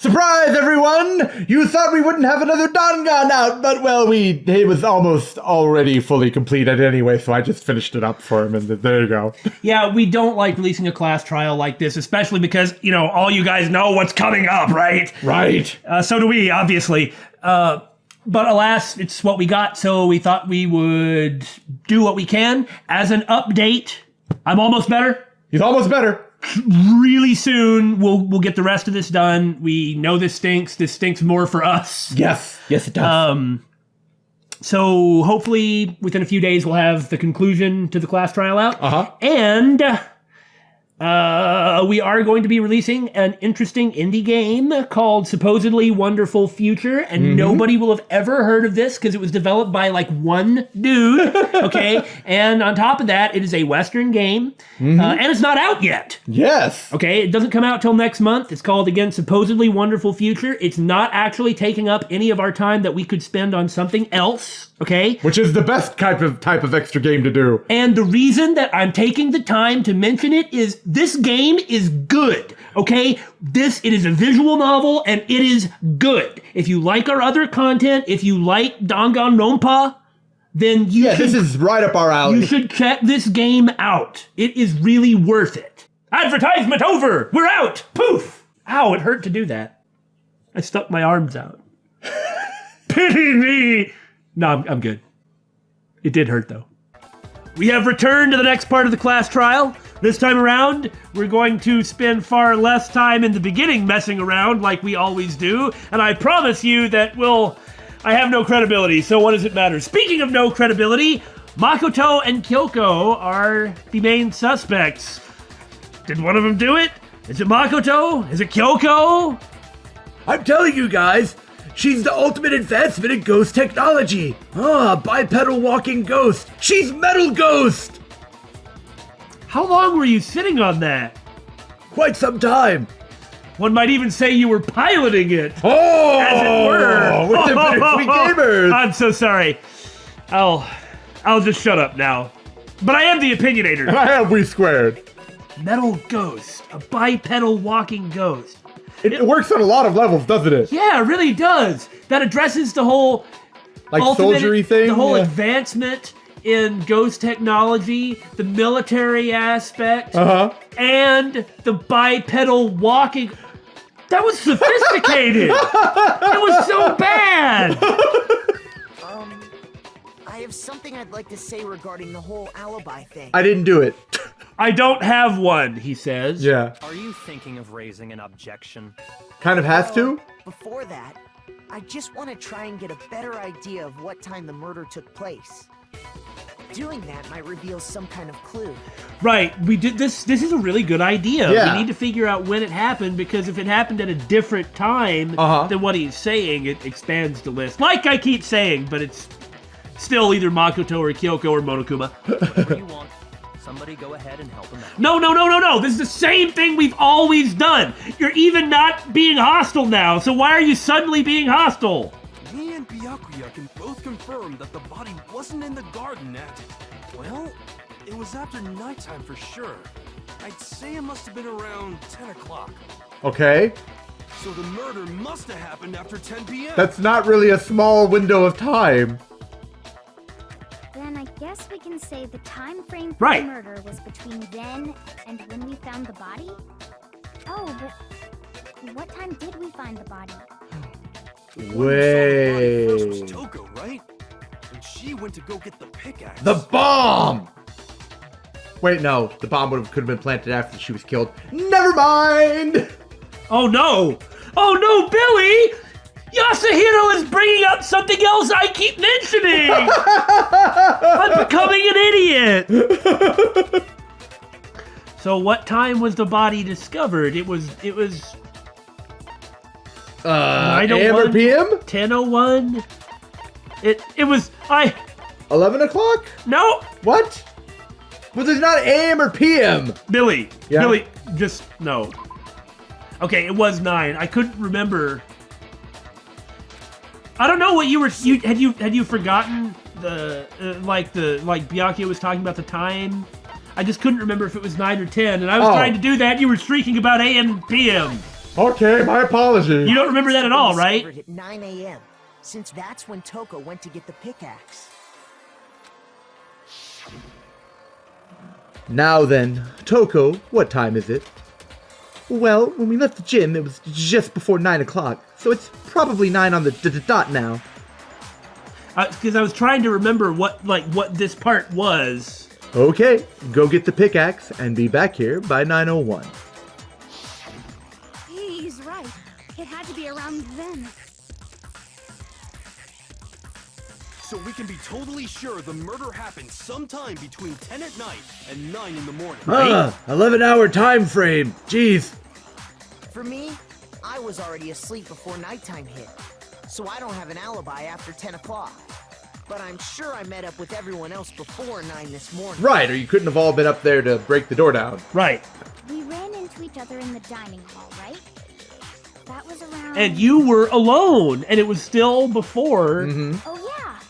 Surprise, everyone! You thought we wouldn't have another Dangan out, but well, it was almost already fully completed anyway, so I just finished it up for him, and there you go. Yeah, we don't like releasing a class trial like this, especially because, all you guys know what's coming up, right? Right. So do we, obviously. But alas, it's what we got, so we thought we would do what we can. As an update, I'm almost better. He's almost better. Really soon, we'll get the rest of this done. We know this stinks. This stinks more for us. Yes, it does. So hopefully within a few days, we'll have the conclusion to the class trial out. Uh-huh. And we are going to be releasing an interesting indie game called Supposedly Wonderful Future, and nobody will have ever heard of this because it was developed by like one dude, okay? And on top of that, it is a Western game, and it's not out yet. Yes. Okay, it doesn't come out till next month. It's called, again, Supposedly Wonderful Future. It's not actually taking up any of our time that we could spend on something else, okay? Which is the best type of extra game to do. And the reason that I'm taking the time to mention it is this game is good, okay? It is a visual novel, and it is good. If you like our other content, if you like Danganronpa, then this is right up our alley. You should check this game out. It is really worth it. Advertisement over! We're out! Poof! Ow, it hurt to do that. I stuck my arms out. Pity me! No, I'm good. It did hurt, though. We have returned to the next part of the class trial. This time around, we're going to spend far less time in the beginning messing around like we always do, and I promise you that I have no credibility, so what does it matter? Speaking of no credibility, Makoto and Kyoko are the main suspects. Did one of them do it? Is it Makoto? Is it Kyoko? I'm telling you guys, she's the ultimate advancement in ghost technology. Bipedal walking ghost. She's Metal Ghost. How long were you sitting on that? Quite some time. One might even say you were piloting it. Oh! As it were. With the Bittersweet gamers. I'm so sorry. I'll just shut up now. But I am the opinionator. And I have we squared. Metal Ghost. A bipedal walking ghost. It works on a lot of levels, doesn't it? Yeah, it really does. That addresses the whole soldiery thing? The whole advancement in ghost technology, the military aspect, and the bipedal walking. That was sophisticated. It was so bad. I have something I'd like to say regarding the whole alibi thing. I didn't do it. I don't have one, he says. Yeah. Are you thinking of raising an objection? Kind of has to? Before that, I just want to try and get a better idea of what time the murder took place. Doing that might reveal some kind of clue. Right, we did this. This is a really good idea. Yeah. We need to figure out when it happened, because if it happened at a different time than what he's saying, it expands the list. Like I keep saying, but it's still either Makoto or Kyoko or Monokuma. Whatever you want. Somebody go ahead and help him out. No. This is the same thing we've always done. You're even not being hostile now, so why are you suddenly being hostile? Me and Byakuya can both confirm that the body wasn't in the garden well, it was after nighttime for sure. I'd say it must have been around 10 o'clock. Okay. So the murder must have happened after 10 p.m. That's not really a small window of time. Then I guess we can say the time frame for Right. the murder was between then and when we found the body? Oh, but what time did we find the body? Wait. First was Toko, right? And she went to go get the pickaxe. The bomb! Wait, no. The bomb could have been planted after she was killed. Never mind! Oh no, Billy! Yasuhiro is bringing up something else I keep mentioning! I'm becoming an idiot! So what time was the body discovered? It was 9:01 AM or PM? 10:01? It was, 11 o'clock? no! What? Well, there's not AM or PM. Billy, Yeah? Billy, just, no. Okay, it was 9. I couldn't remember. I don't know what you were. Had you forgotten the like Byakuya was talking about the time? I just couldn't remember if it was 9 or 10, and I was trying to do that. You were shrieking about AM and PM. Okay, my apologies. You don't remember that at all, right? Discovered at 9 a.m., since that's when Toko went to get the pickaxe. Now then, Toko, what time is it? Well, when we left the gym, it was just before 9 o'clock, so it's probably 9 on the dot now. Because I was trying to remember what this part was. Okay, go get the pickaxe and be back here by 9:01. He's right. It had to be around then. So we can be totally sure the murder happened sometime between 10 at night and 9 in the morning. 11-hour time frame. Jeez. For me, I was already asleep before nighttime hit, so I don't have an alibi after 10 o'clock. But I'm sure I met up with everyone else before 9 this morning. Right, or you couldn't have all been up there to break the door down. Right. We ran into each other in the dining hall, right? That was around... And you were alone, and it was still before. Oh yeah,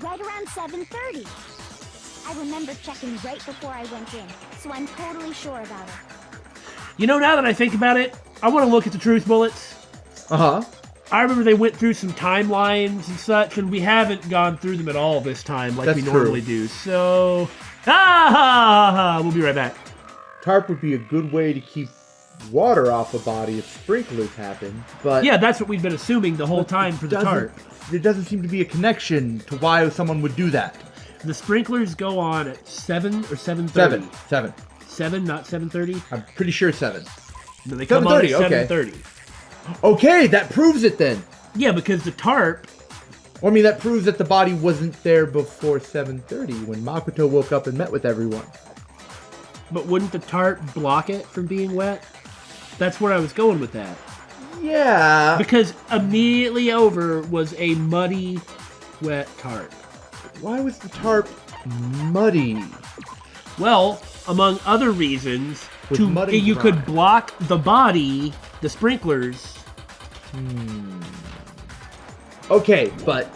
right around 7:30. I remember checking right before I went in, so I'm totally sure about it. You know, now that I think about it, I want to look at the truth bullets. Uh-huh. I remember they went through some timelines and such, and we haven't gone through them at all this time like That's we true. normally do. So, we'll be right back. Tarp would be a good way to keep water off a body if sprinklers happen, but... Yeah, that's what we've been assuming the whole time for the tarp. There doesn't seem to be a connection to why someone would do that. The sprinklers go on at 7 or 7:30? 7. 7, not 7:30? I'm pretty sure 7. No, they come on at 7:30, okay. 7:30. Okay, that proves it then. Yeah, because the tarp... Well, I mean, that proves that the body wasn't there before 7:30 when Makoto woke up and met with everyone. But wouldn't the tarp block it from being wet? That's where I was going with that. Yeah. Because immediately over was a muddy, wet tarp. Why was the tarp muddy? Well, among other reasons, With mud and you grime. could block the body, the sprinklers. Okay, but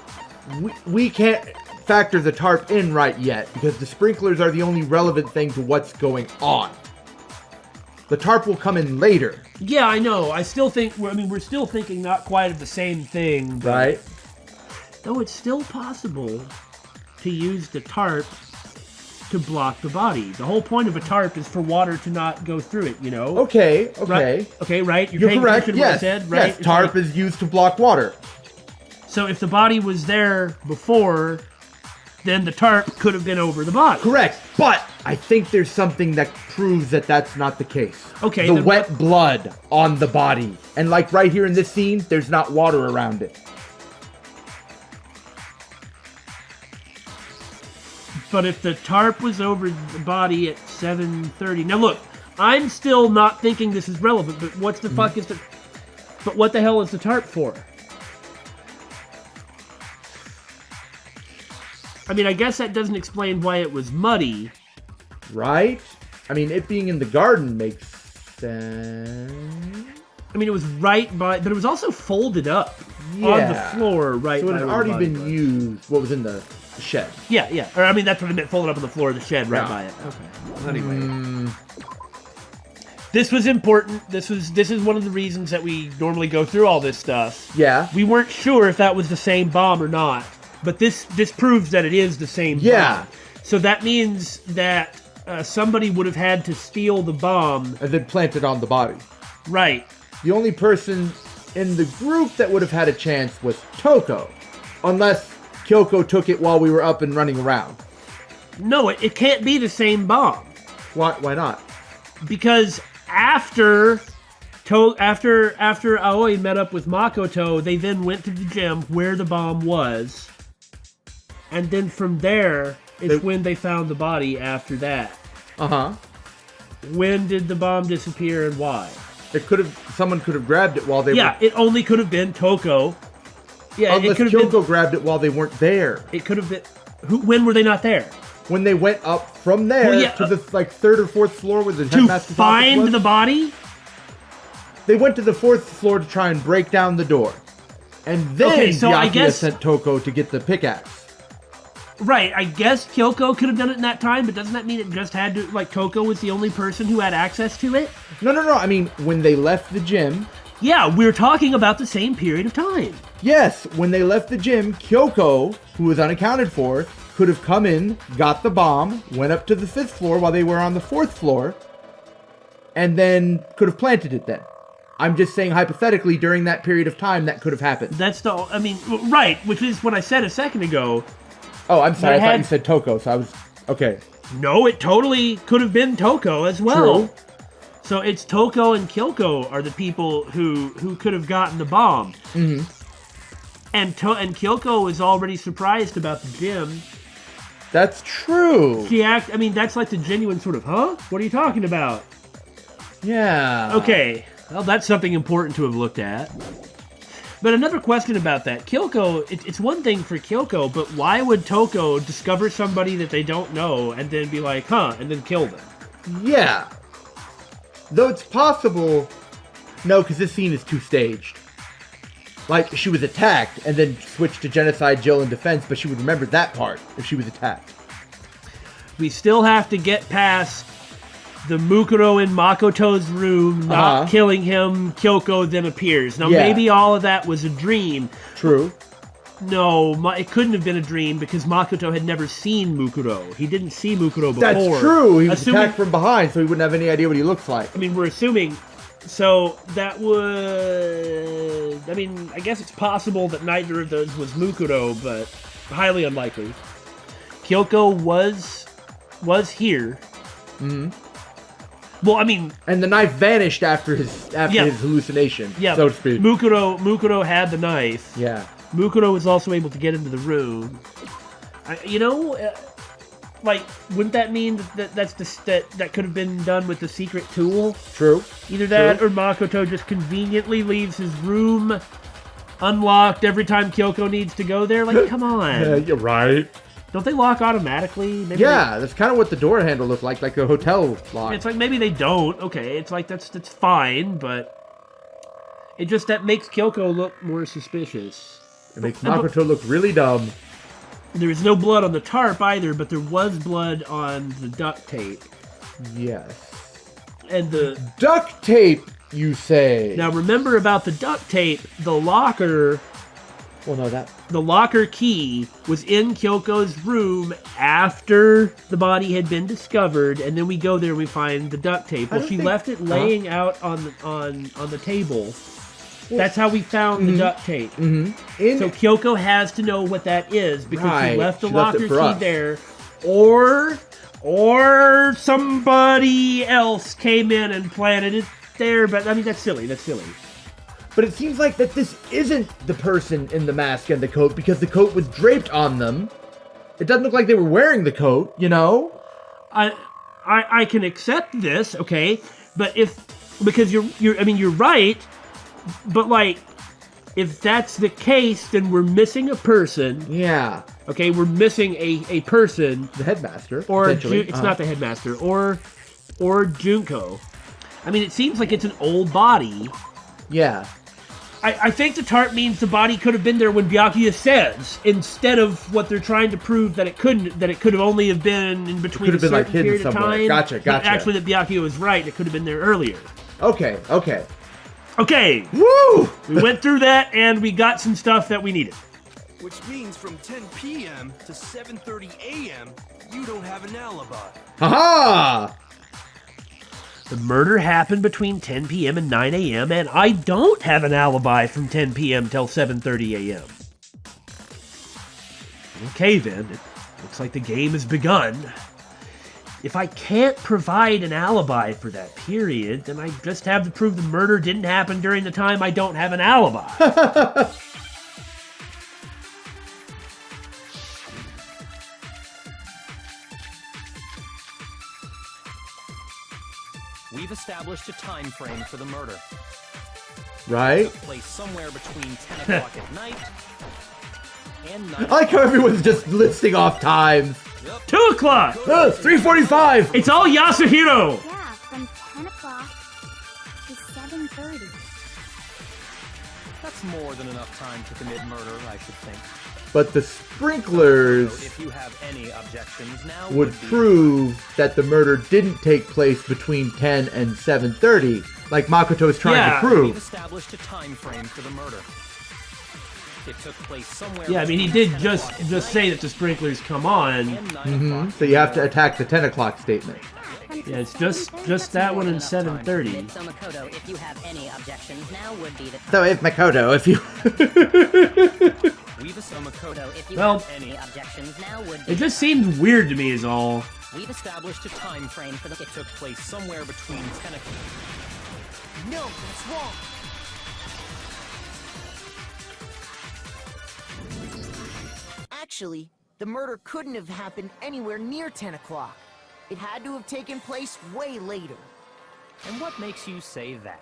we can't factor the tarp in right yet because the sprinklers are the only relevant thing to what's going on. The tarp will come in later. Yeah, I know. I still think, we're still thinking not quite of the same thing. But, Right? though it's still possible to use the tarp to block the body. The whole point of a tarp is for water to not go through it, you know? Okay. Right? Okay, right? You're paying correct. attention to what I Yes. said, right? Yes, It's tarp like- is used to block water. So if the body was there before, then the tarp could have been over the body. Correct. But I think there's something that proves that that's not the case. Okay, The then wet blood on the body. And like right here in this scene, there's not water around it. But if the tarp was over the body at 7:30... Now look, I'm still not thinking this is relevant, but what the fuck is the... But what the hell is the tarp for? I mean, I guess that doesn't explain why it was muddy. Right? I mean, it being in the garden makes sense. I mean, it was right by... But it was also folded up on the Yeah. floor right So it by had where the already body been was. used. What was in the shed? Yeah, yeah. Or, I mean, that's what I meant, folded up on the floor of the shed right Yeah. by it. Okay. Well, anyway. This was important. This is one of the reasons that we normally go through all this stuff. Yeah. We weren't sure if that was the same bomb or not, but this proves that it is the same Yeah. bomb. So that means that somebody would have had to steal the bomb. And then plant it on the body. Right. The only person in the group that would have had a chance was Toko. Unless Kyoko took it while we were up and running around. No, it can't be the same bomb. Why not? Because after Aoi met up with Makoto, they then went to the gym where the bomb was. And then from there is when they found the body after that. Uh-huh. When did the bomb disappear and why? Someone could have grabbed it while they Yeah, it only could have been Toko. Yeah, Unless it could have Kyoko been. grabbed it while they weren't there. It could have been. When were they not there? When they went up from there Well, yeah, to the third or fourth floor where the To headmaster's office find was. the body? They went to the fourth floor to try and break down the door. And then Okay, so I Byakuya guess- sent Toko to get the pickaxe. Right, I guess Kyoko could have done it in that time, but doesn't that mean it just had to, like, Kyoko was the only person who had access to it? No. I mean, when they left the gym, Yeah, we're talking about the same period of time. Yes, when they left the gym, Kyoko, who was unaccounted for, could have come in, got the bomb, went up to the 5th floor while they were on the 4th floor, and then could have planted it then. I'm just saying hypothetically during that period of time that could have happened. Right, which is what I said a second ago. Oh, I'm sorry, I thought you said Toko, so I was... Okay. No, it totally could have been Toko as well. True. So it's Toko and Kyoko are the people who could have gotten the bomb. Mm-hmm. And Kyoko was already surprised about the gym. That's true. That's like the genuine sort of, huh? What are you talking about? Yeah. Okay, well, that's something important to have looked at. But another question about that. Kyoko, it's one thing for Kyoko, but why would Toko discover somebody that they don't know and then be like, huh, and then kill them? Yeah. Though it's possible... No, because this scene is too staged. Like, she was attacked and then switched to genocide, Jill, and defense, but she would remember that part if she was attacked. We still have to get past the Mukuro in Makoto's room, not killing him. Kyoko then appears. Now, maybe all of that was a dream. True. No, it couldn't have been a dream because Makoto had never seen Mukuro. He didn't see Mukuro before. That's true. He was attacked from behind, so he wouldn't have any idea what he looks like. I mean, we're assuming... So, that would... I mean, I guess it's possible that neither of those was Mukuro, but highly unlikely. Kyoko was here. Mm-hmm. Well, I mean... And the knife vanished after his hallucination, so to speak. Mukuro had the knife. Yeah. Mukuro was also able to get into the room. Wouldn't that mean that could have been done with the secret tool? True. Either that or Makoto just conveniently leaves his room unlocked every time Kyoko needs to go there. Like, come on. Yeah, you're right. Don't they lock automatically? That's kind of what the door handle looked like a hotel lock. It's like maybe they don't. Okay, it's like that's fine, but that makes Kyoko look more suspicious. It makes Makoto look really dumb. There was no blood on the tarp either, but there was blood on the duct tape. Yes. And the... Duct tape, you say? Now remember about the duct tape, the locker... Well, no, that... The locker key was in Kyoko's room after the body had been discovered, and then we go there and we find the duct tape. Well, she left it laying out on the table. That's how we found the duct tape. Mm-hmm. So Kyoko has to know what that is because she left the locker key us. there, or somebody else came in and planted it there. But I mean, that's silly. But it seems like that this isn't the person in the mask and the coat because the coat was draped on them. It doesn't look like they were wearing the coat, you know? I can accept this, okay, but because you're right. But, like, if that's the case, then we're missing a person. Yeah. Okay, we're missing a person. The headmaster. Or it's not the headmaster. Or Junko. I mean, it seems like it's an old body. Yeah. I think the tarp means the body could have been there when Byakuya says, instead of what they're trying to prove that it couldn't, that it could have only have been in between a certain period of time. Gotcha. But actually, that Byakuya was right. It could have been there earlier. Okay. Okay. Woo! We went through that, and we got some stuff that we needed. Which means from 10 p.m. to 7:30 a.m., you don't have an alibi. Ha-ha! The murder happened between 10 p.m. and 9 a.m., and I don't have an alibi from 10 p.m. till 7:30 a.m. Okay, then. It looks like the game has begun. If I can't provide an alibi for that period, then I just have to prove the murder didn't happen during the time I don't have an alibi. We've established a time frame for the murder. Right? It took place somewhere between 10 o'clock at night and 9. I like how everyone's just listing off times. 2 o'clock! 3:45! It's all Yasuhiro! Yeah, from 10 o'clock to 7:30. That's more than enough time to commit murder, I should think. But the sprinklers If you have any objections, now would be prove that the murder didn't take place between 10 and 7:30. like Makoto is trying Yeah. to We've prove. established a time frame for the murder. It took place somewhere. Yeah, I mean, he between did 10 just o'clock at just night say that the sprinklers come on. and 9 o'clock. So you have to attack the 10 o'clock statement. Yeah, it's just that one in 7:30. So Makoto, if you have any objections, now would be the time. So if Makoto, if you... We've established Makoto, if you Well, have any objections, now would be It just seems weird to me is all. We've established a time frame for the. It took place somewhere between 10 o'clock. No, that's wrong. Actually, the murder couldn't have happened anywhere near 10 o'clock. It had to have taken place way later. And what makes you say that?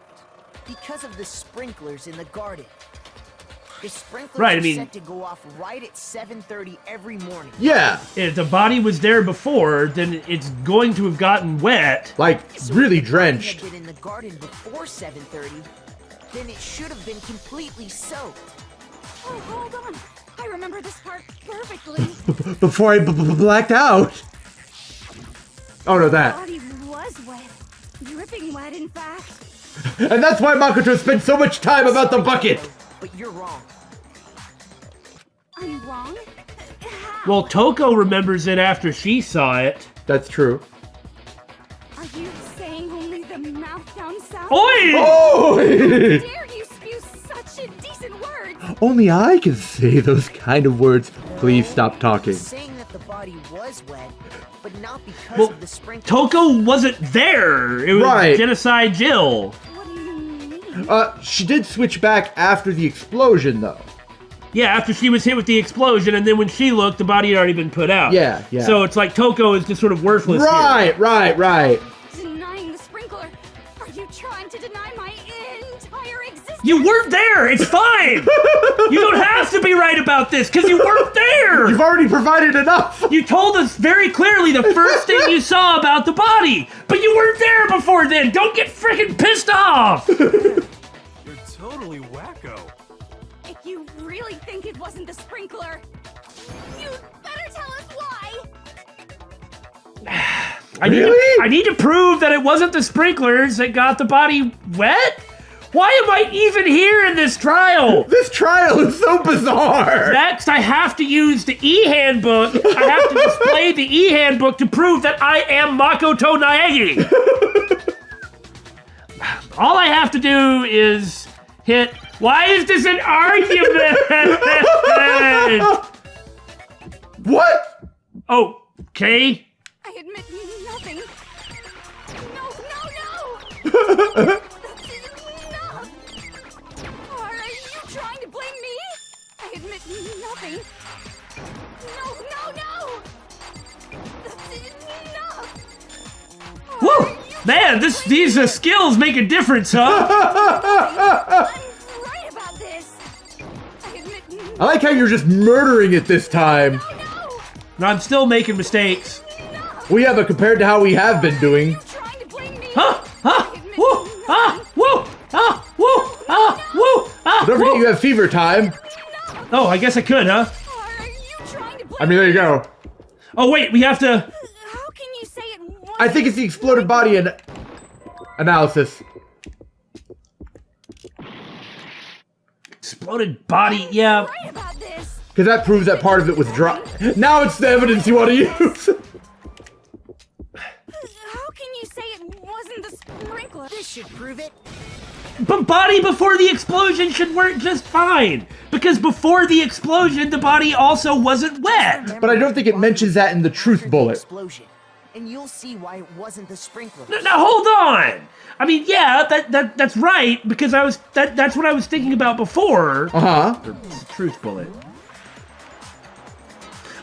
Because of the sprinklers in the garden. The sprinklers Right, I are mean- set to go off right at 7:30 every morning. Yeah, If the body was there before, then it's going to have gotten wet. like So really if the body had drenched. been in the garden before 7:30, then it should have been completely soaked. Oh, hold on. I remember this part perfectly. Before I blacked out. Oh no, The that. body was wet. Dripping wet, in fact. And that's why Makoto spent so much time about the bucket. But you're wrong. I'm wrong? How? Well, Toko remembers it after she saw it. That's true. Are you saying only the mouth down south? Oi! Oh! Dare you spew such indecent words? Only I can say those kind of words. Please stop talking. Saying that the body was wet, but not because Well, of the sprinklers. Toko wasn't there. It was Right. Genocide Jill. What do you mean? She did switch back after the explosion, though. Yeah, after she was hit with the explosion, and then when she looked, the body had already been put out. Yeah, yeah. So it's like Toko is just sort of worthless here. Right. Denying the sprinkler? Are you trying to deny my entire existence? You weren't there. It's fine. You don't have to be right about this because you weren't there. You've already provided enough. You told us very clearly the first thing you saw about the body, but you weren't there before then. Don't get freaking pissed off. You're totally wacko. If you really think it wasn't the sprinkler, you'd better tell us why. Really? I need to prove that it wasn't the sprinklers that got the body wet? Why am I even here in this trial? This trial is so bizarre. Next, I have to use the e-handbook. I have to display the e-handbook to prove that I am Makoto Naegi. All I have to do is hit... Why is this an argument? What? Okay. I admit nothing. No. That's enough. Are you trying to blame me? I admit nothing. No. That's enough. Woo! Are you Man, these skills make a difference, huh? I'm right about this. I admit I like how you're just murdering it this time. no. No, I'm still making mistakes. We have it compared to how we have been doing. Trying to blame me. Huh? Woo! Woo! Woo! Woo! Don't forget you have fever time. Oh, I guess I could, huh? Are you trying to blame I mean, there you go. Oh, wait, we have to... How can you say it wasn't? I think it's the exploded body analysis. Exploded body, yeah. right about this. Because that proves that part of it was dry. Now it's the evidence you want to use. How can you say it wasn't the sprinkler? This should prove it. But body before the explosion should work just fine. Because before the explosion, the body also wasn't wet. But I don't think it mentions that in the truth bullet. Explosion, and you'll see why it wasn't the sprinkler. Now hold on. I mean, yeah, that's right, because that's what I was thinking about before. Uh-huh. It's a truth bullet.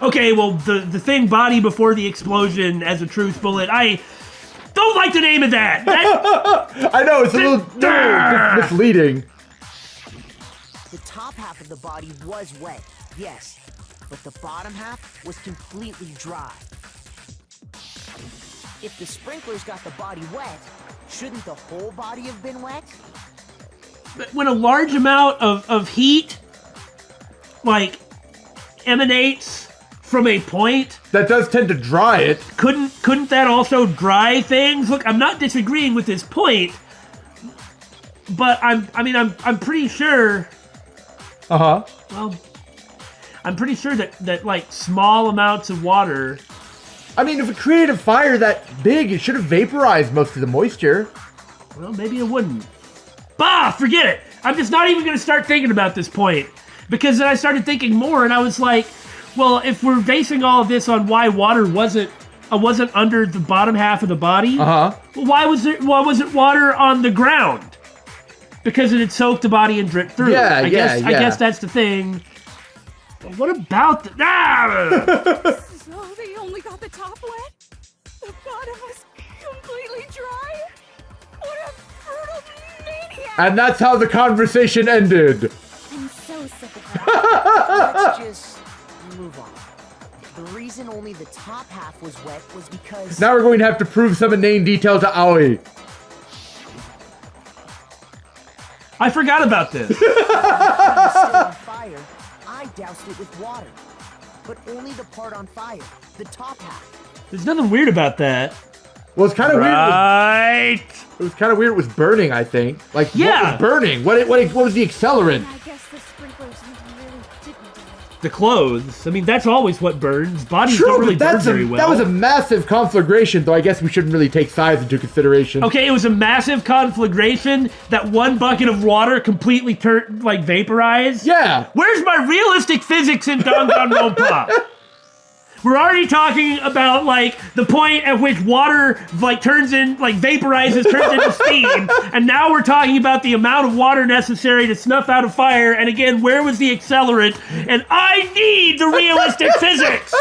Okay, well, the thing body before the explosion as a truth bullet, I don't like the name of that. I know, it's a little misleading. The top half of the body was wet, yes, but the bottom half was completely dry. If the sprinklers got the body wet, shouldn't the whole body have been wet? When a large amount of heat, like, emanates from a point, That does tend to dry it. couldn't that also dry things? Look, I'm not disagreeing with this point, but I'm pretty sure. Uh-huh. Well, I'm pretty sure that like small amounts of water. I mean, if it created a fire that big, it should have vaporized most of the moisture. Well, maybe it wouldn't. Bah, forget it. I'm just not even going to start thinking about this point. Because then I started thinking more, and I was like, well, if we're basing all of this on why water wasn't under the bottom half of the body, well, why wasn't water on the ground? Because it had soaked the body and dripped through. I guess that's the thing. But what about the... So they only got the top wet? The bottom was completely dry? What a fertile maniac! And that's how the conversation ended. I'm so sick of that. Let's just move on. The reason only the top half was wet was because... Now we're going to have to prove some inane detail to Aoi. I forgot about this. Still on fire, I doused it with water. But only the part on fire, the top half. There's nothing weird about that. Well, it's kind of weird. Right. It was kind of weird. It was burning, I think. Like, Yeah. what was burning? What was the accelerant? I guess the sprinklers really didn't do it. The clothes. I mean, that's always what burns. Bodies True, don't really but burn very well. that was a massive conflagration, though I guess we shouldn't really take size into consideration. Okay, it was a massive conflagration that one bucket of water completely turned, like, vaporized. Yeah. Where's my realistic physics in Danganronpa? We're already talking about, like, the point at which water, like, vaporizes, turns into steam. And now we're talking about the amount of water necessary to snuff out a fire. And again, where was the accelerant? And I need the realistic physics!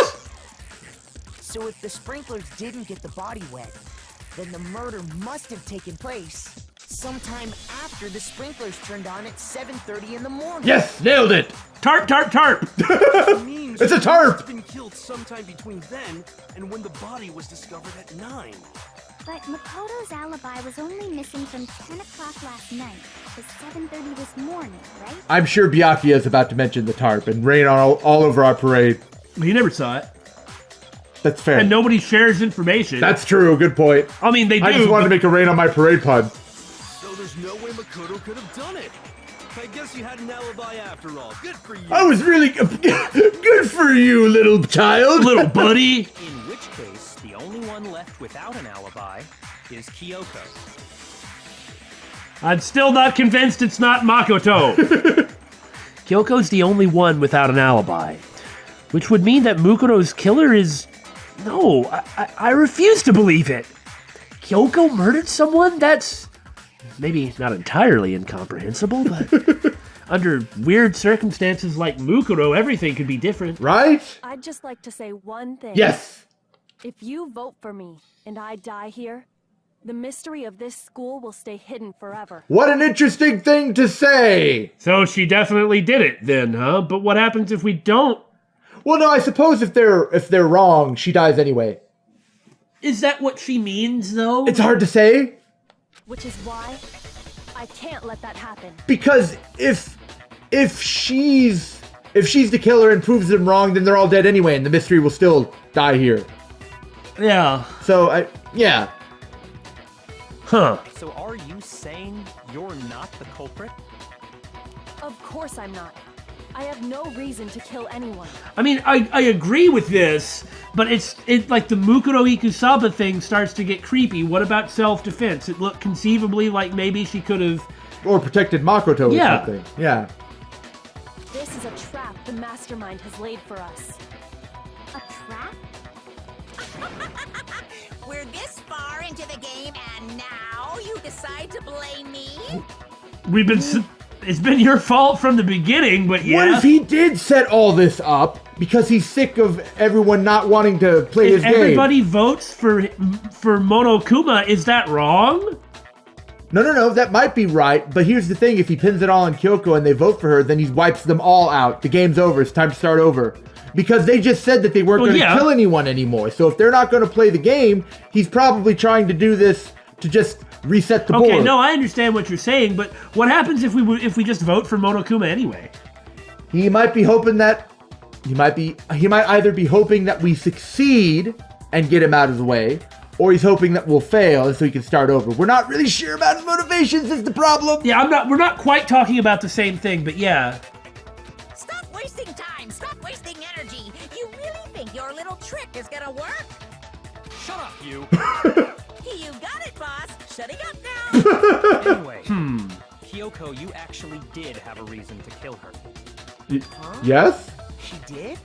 So if the sprinklers didn't get the body wet, then the murder must have taken place sometime after the sprinklers turned on at 7:30 in the morning. Yes, nailed it. Tarp, tarp, tarp! Means It's a tarp! Been killed sometime between then and when the body was discovered at 9. But Makoto's alibi was only missing from 10 o'clock last night to 7:30 this morning, right? I'm sure Byakuya is about to mention the tarp and rain on all over our parade. You never saw it. That's fair. And nobody shares information. That's true. Good point. I mean, they do. I just wanted to make a rain on my parade pun. So there's no way Makoto could have done it. I guess you had an alibi after all. Good for you. I was really good for you, little child. Little buddy. In which case, the only one left without an alibi is Kyoko. I'm still not convinced it's not Makoto. Kyoko's the only one without an alibi. Which would mean that Mukuro's killer is... No, I refuse to believe it. Kyoko murdered someone? That's... maybe not entirely incomprehensible, but... under weird circumstances like Mukuro, everything could be different. Right? I'd just like to say one thing. Yes. If you vote for me and I die here, the mystery of this school will stay hidden forever. What an interesting thing to say. So she definitely did it then, huh? But what happens if we don't? Well, no, I suppose if they're wrong, she dies anyway. Is that what she means, though? It's hard to say. Which is why I can't let that happen. Because if she's the killer and proves them wrong, then they're all dead anyway, and the mystery will still die here. Yeah. So yeah. Huh. So are you saying you're not the culprit? Of course I'm not. I have no reason to kill anyone. I mean, I agree with this, but it's like the Mukuro Ikusaba thing starts to get creepy. What about self-defense? It looked conceivably like maybe she could have... or protected Makoto or something. Yeah. This is a trap the mastermind has laid for us. A trap? We're this far into the game and now you decide to blame me? We've been... It's been your fault from the beginning, but yeah. What if he did set all this up because he's sick of everyone not wanting to play his game? If everybody votes for Monokuma, is that wrong? No, that might be right, but here's the thing, if he pins it all on Kyoko and they vote for her, then he wipes them all out. The game's over, it's time to start over. Because they just said that they weren't going to kill anyone anymore, so if they're not going to play the game, he's probably trying to do this to just reset the board. Okay, no, I understand what you're saying, but what happens if we just vote for Monokuma anyway? He might be hoping that... He might either be hoping that we succeed and get him out of the way, or he's hoping that we'll fail so he can start over. We're not really sure about his motivations is the problem. Yeah, we're not quite talking about the same thing, but yeah. Stop wasting time. Stop wasting energy. You really think your little trick is gonna work? Shut up, you. You got it, boss. Shutting up now. Anyway, Kyoko, you actually did have a reason to kill her. Yes? She did?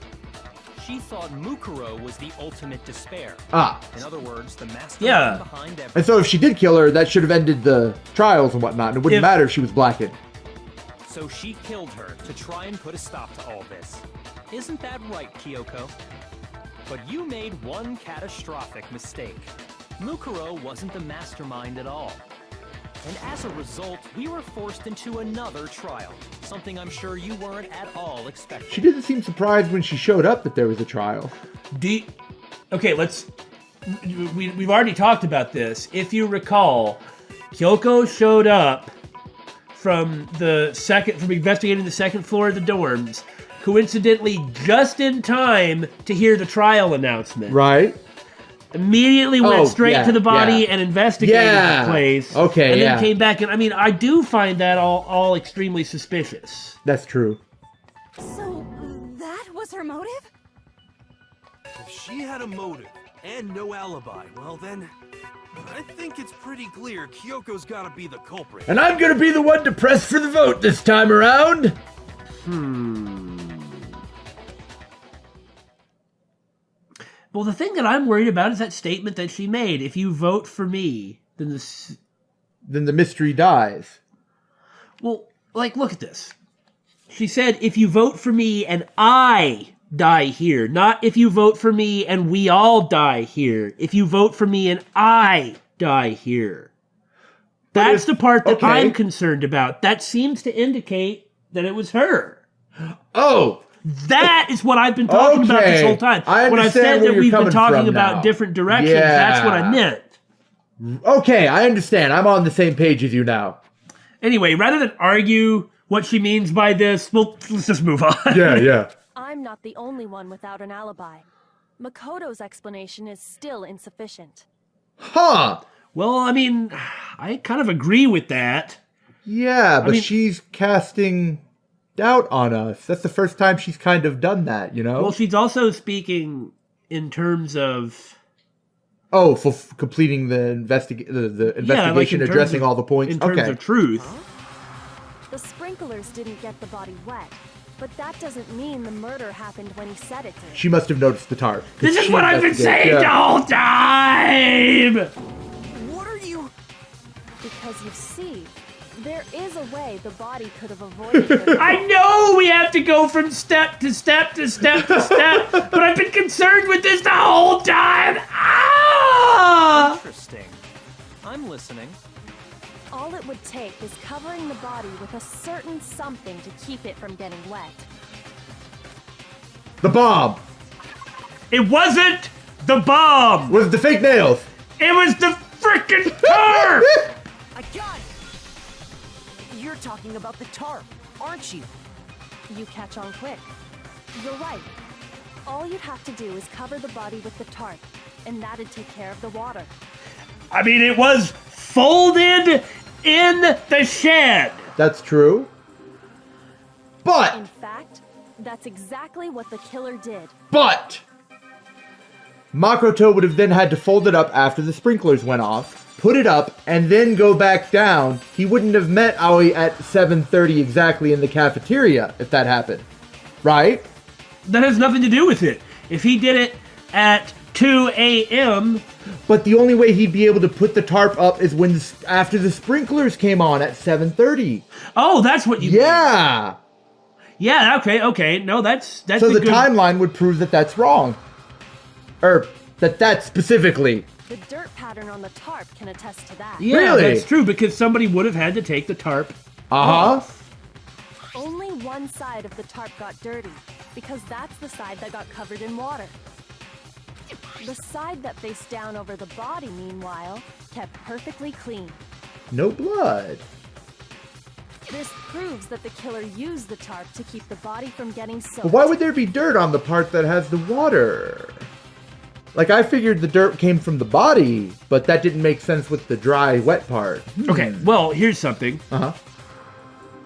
She thought Mukuro was the ultimate despair. In other words, the mastermind behind everything. And so if she did kill her, that should have ended the trials and whatnot. And it wouldn't matter if she was blackened. So she killed her to try and put a stop to all this. Isn't that right, Kyoko? But you made one catastrophic mistake. Mukuro wasn't the mastermind at all. And as a result, we were forced into another trial. Something I'm sure you weren't at all expecting. She didn't seem surprised when she showed up that there was a trial. Okay, we've already talked about this. If you recall, Kyoko showed up from investigating the second floor of the dorms, coincidentally just in time to hear the trial announcement. Right. Immediately went straight to the body and investigated the place. Okay, and then came back. And I mean, I do find that all extremely suspicious. That's true. So, that was her motive? If she had a motive and no alibi, well then, I think it's pretty clear Kyoko's gotta be the culprit. And I'm gonna be the one to press for the vote this time around. Well, the thing that I'm worried about is that statement that she made. If you vote for me, then the mystery dies. Well, look at this. She said, if you vote for me and I die here. Not if you vote for me and we all die here. If you vote for me and I die here. That's the part that I'm concerned about. That seems to indicate that it was her. Oh! That is what I've been talking about this whole time. When I said that we've been talking about different directions, that's what I meant. Okay, I understand. I'm on the same page as you now. Anyway, rather than argue what she means by this, let's just move on. Yeah. I'm not the only one without an alibi. Makoto's explanation is still insufficient. Huh! Well, I mean, I kind of agree with that. Yeah, but she's casting doubt on us. That's the first time she's kind of done that, you know? Well, she's also speaking in terms of... Oh, for completing the investigation, addressing all the points? In terms of truth. The sprinklers didn't get the body wet, but that doesn't mean the murder happened when he said it did. She must have noticed the tarp. This is what I've been saying the whole time! What are you... Because you see, there is a way the body could have avoided it. I know we have to go from step to step to step to step, but I've been concerned with this the whole time! Ah! Interesting. I'm listening. All it would take is covering the body with a certain something to keep it from getting wet. The bomb! It wasn't the bomb! Was it the fake nails? It was the frickin' tarp! I got it! You're talking about the tarp, aren't you? You catch on quick. You're right. All you'd have to do is cover the body with the tarp, and that'd take care of the water. I mean, it was folded in the shed. That's true. But... In fact, that's exactly what the killer did. But... Makoto would have then had to fold it up after the sprinklers went off, put it up, and then go back down. He wouldn't have met Aoi at 7:30 exactly in the cafeteria if that happened. Right? That has nothing to do with it. If he did it at 2 a.m. But the only way he'd be able to put the tarp up is when after the sprinklers came on at 7:30. Oh, that's what you mean. Yeah. Yeah, okay. No, that's so the timeline would prove that that's wrong. Or that specifically. The dirt pattern on the tarp can attest to that. Yeah, really? That's true, because somebody would have had to take the tarp off. Only one side of the tarp got dirty, because that's the side that got covered in water. The side that faced down over the body, meanwhile, kept perfectly clean. No blood. This proves that the killer used the tarp to keep the body from getting soaked. But why would there be dirt on the part that has the water? Like, I figured the dirt came from the body, but that didn't make sense with the dry, wet part. Okay, well, here's something. Uh-huh.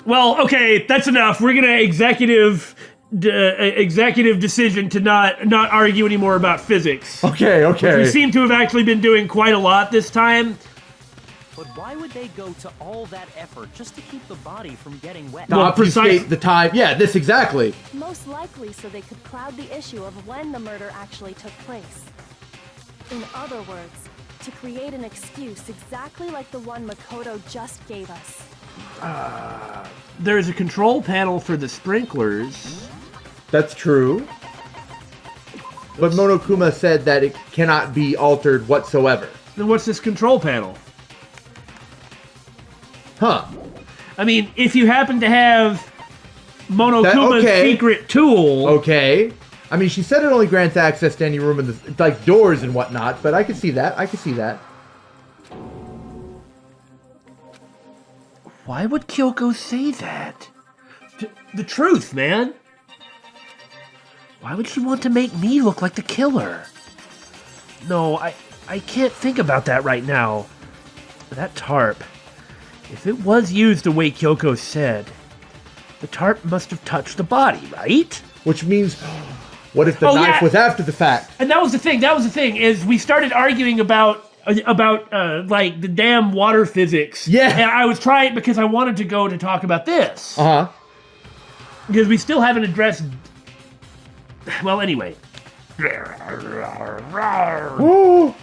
Well, okay, that's enough. We're gonna executive decision to not argue anymore about physics. Okay. We seem to have actually been doing quite a lot this time. But why would they go to all that effort just to keep the body from getting wet? To obfuscate the time. Yeah, this exactly. Most likely so they could cloud the issue of when the murder actually took place. In other words, to create an excuse exactly like the one Makoto just gave us. There's a control panel for the sprinklers. That's true. But Monokuma said that it cannot be altered whatsoever. Then what's this control panel? Huh. I mean, if you happen to have Monokuma's secret tool... Okay. I mean, she said it only grants access to any room in the... like, doors and whatnot, but I can see that. Why would Kyoko say that? The truth, man. Why would she want to make me look like the killer? No, I can't think about that right now. That tarp... if it was used the way Kyoko said, the tarp must have touched the body, right? Which means, what if the knife was after the fact? And that was the thing, is we started arguing about like, the damn water physics. Yeah. And I was trying, because I wanted to go to talk about this. Uh-huh. Because we still haven't addressed... Well, anyway. Ooh.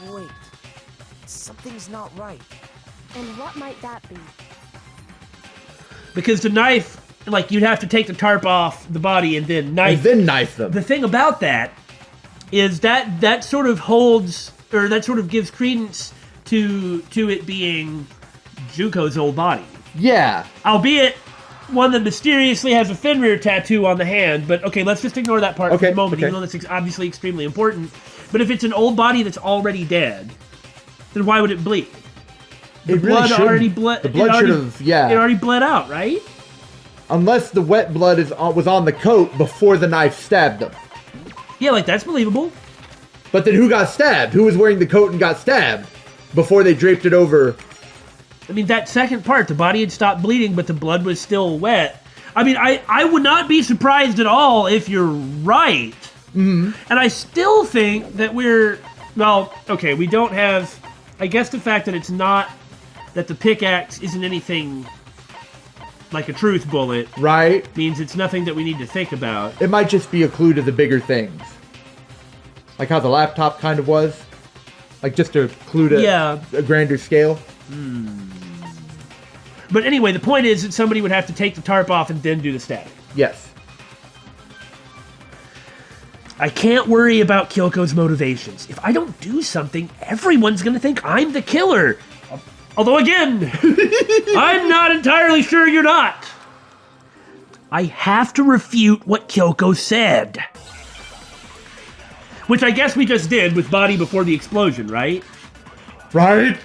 Wait. Something's not right. And what might that be? Because the knife, like, you'd have to take the tarp off the body and then knife... And then knife them. The thing about that is that sort of holds, or that sort of gives credence to it being Juko's old body. Yeah. Albeit one that mysteriously has a Fenrir tattoo on the hand, but okay, let's just ignore that part for the moment, even though that's obviously extremely important. But if it's an old body that's already dead, then why would it bleed? The blood already bled. The blood should have, yeah. It already bled out, right? Unless the wet blood was on the coat before the knife stabbed them. Yeah, like, that's believable. But then who got stabbed? Who was wearing the coat and got stabbed before they draped it over? I mean, that second part, the body had stopped bleeding, but the blood was still wet. I mean, I would not be surprised at all if you're right. Mm-hmm. And I still think that well, okay, we don't have... I guess the fact that it's not... that the pickaxe isn't anything like a truth bullet... Right. ...means it's nothing that we need to think about. It might just be a clue to the bigger things. Like how the laptop kind of was. Like just a clue to a grander scale. But anyway, the point is that somebody would have to take the tarp off and then do the stabbing. Yes. I can't worry about Kyoko's motivations. If I don't do something, everyone's gonna think I'm the killer. Although again, I'm not entirely sure you're not. I have to refute what Kyoko said. Which I guess we just did with body before the explosion, right? Right.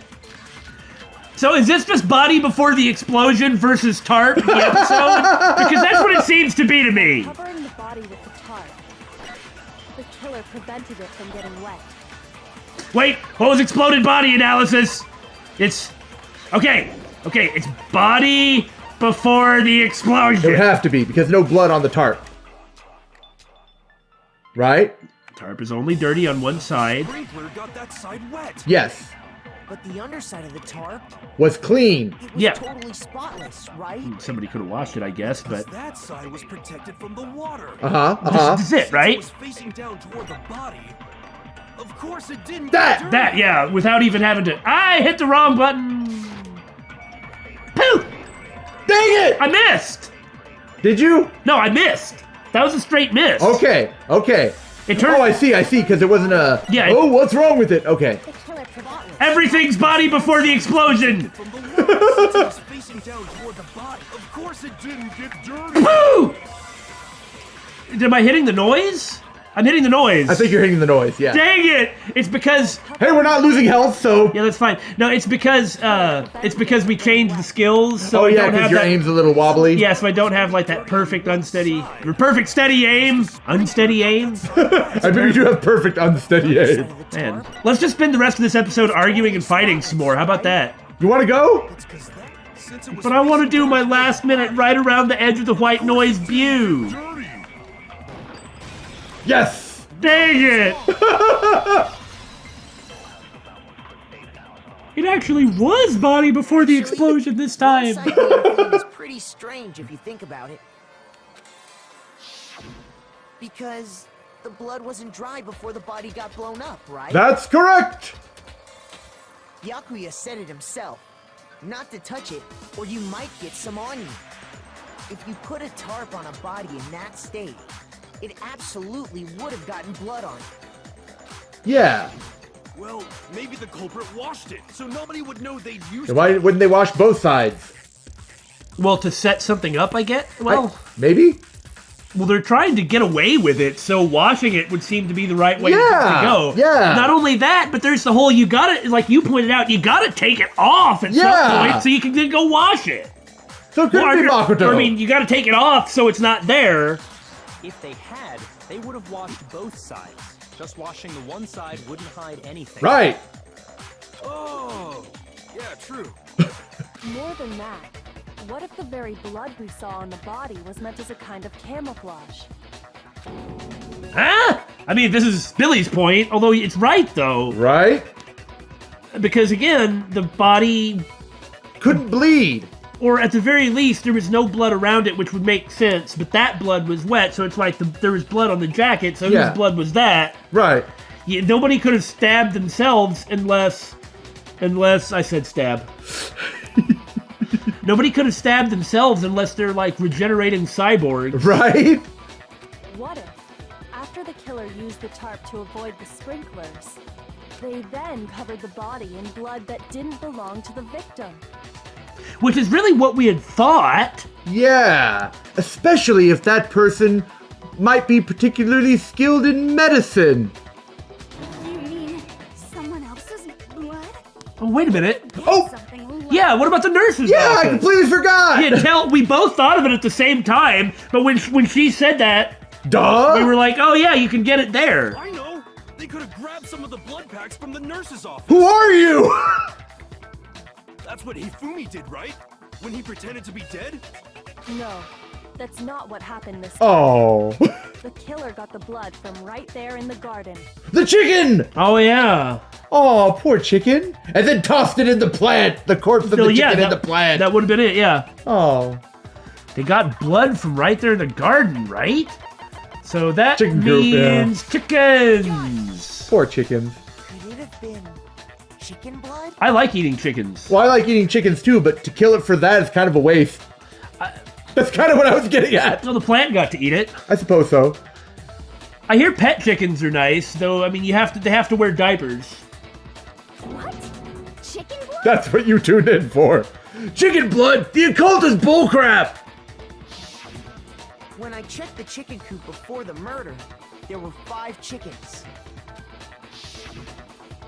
So is this just body before the explosion versus tarp the episode? Because that's what it seems to be to me. Covering the body with the tarp. The killer prevented it from getting wet. Wait, what was exploded body analysis? It's... Okay, it's body before the explosion. It would have to be, because no blood on the tarp. Right? Tarp is only dirty on one side. Sprinkler got that side wet. Yes. But the underside of the tarp... was clean. It was totally spotless, right? Somebody could have washed it, I guess, but... That side was protected from the water. This is it, right? It was facing down toward the body. Of course it didn't That, yeah, without even having to... I hit the wrong button! Pooh! Dang it! I missed! Did you? No, I missed. That was a straight miss. Okay. It turned... Oh, I see, because it wasn't a... Yeah. Oh, what's wrong with it? Okay. Everything's body before the explosion! It was facing down toward the body. Of course it didn't get dirty. Pooh! Am I hitting the noise? I'm hitting the noise. I think you're hitting the noise, yeah. Dang it! It's because... Hey, we're not losing health, so... Yeah, that's fine. No, it's because we changed the skills, so I yeah, don't because have your that... aim's a little wobbly. Yeah, so I don't have, like, that perfect steady aim. Unsteady aim? I bet you do have perfect unsteady aim. Man, let's just spend the rest of this episode arguing and fighting some more. How about that? You want to go? But I want to do my last minute right around the edge of the white noise view. Yes! Dang it! It actually was body before the explosion this time. It's pretty strange if you think about it. Because the blood wasn't dry before the body got blown up, right? That's correct! Byakuya said it himself. Not to touch it, or you might get some on you. If you put a tarp on a body in that state, it absolutely would have gotten blood on it. Yeah. Well, maybe the culprit washed it, so nobody would know they'd used Why wouldn't they wash both sides? Well, to set something up, I get. Well, maybe? Well, they're trying to get away with it, so washing it would seem to be the right way to go. Yeah. Not only that, but there's the whole, you gotta, like you pointed out, you gotta take it off at some point so you can then go wash it. So it could be Makoto. I mean, you gotta take it off so it's not there. If they had, they would have washed both sides. Just washing the one side wouldn't hide anything. Right. Oh, yeah, true. More than that, what if the very blood we saw on the body was meant as a kind of camouflage? Huh? I mean, this is Billy's point, although it's right, though. Right? Because, again, the body... couldn't bleed. Or at the very least, there was no blood around it, which would make sense, but that blood was wet, so it's like there was blood on the jacket, so whose blood was that? Right. Yeah, nobody could have stabbed themselves unless I said stab. Nobody could have stabbed themselves unless they're, like, regenerating cyborgs. Right? What if, after the killer used the tarp to avoid the sprinklers, they then covered the body in blood that didn't belong to the victim? Which is really what we had thought. Yeah, especially if that person might be particularly skilled in medicine. You mean someone else's blood? Oh, wait a minute. Oh! Yeah, what about the nurses? Yeah, I completely forgot! Yeah, we both thought of it at the same time, but when she said that, we were like, oh yeah, you can get it there. I know! They could have grabbed some of the blood packs from the nurse's office. Who are you? That's what Hifumi did, right? When he pretended to be dead? No, that's not what happened this time. Oh. The killer got the blood from right there in the garden. The chicken! Oh, yeah. Oh, poor chicken. And then tossed it in the plant. The corpse of the chicken in the plant. That would have been it, yeah. Oh. They got blood from right there in the garden, right? So that Chicken means group, chickens. Poor chickens. Could it have been chicken blood? I like eating chickens. Well, I like eating chickens too, but to kill it for that is kind of a waste. That's kind of what I was getting at. So the plant got to eat it. I suppose so. I hear pet chickens are nice, though. I mean, they have to wear diapers. What? Chicken blood? That's what you tuned in for. Chicken blood? The occult is bullcrap! When I checked the chicken coop before the murder, there were 5 chickens.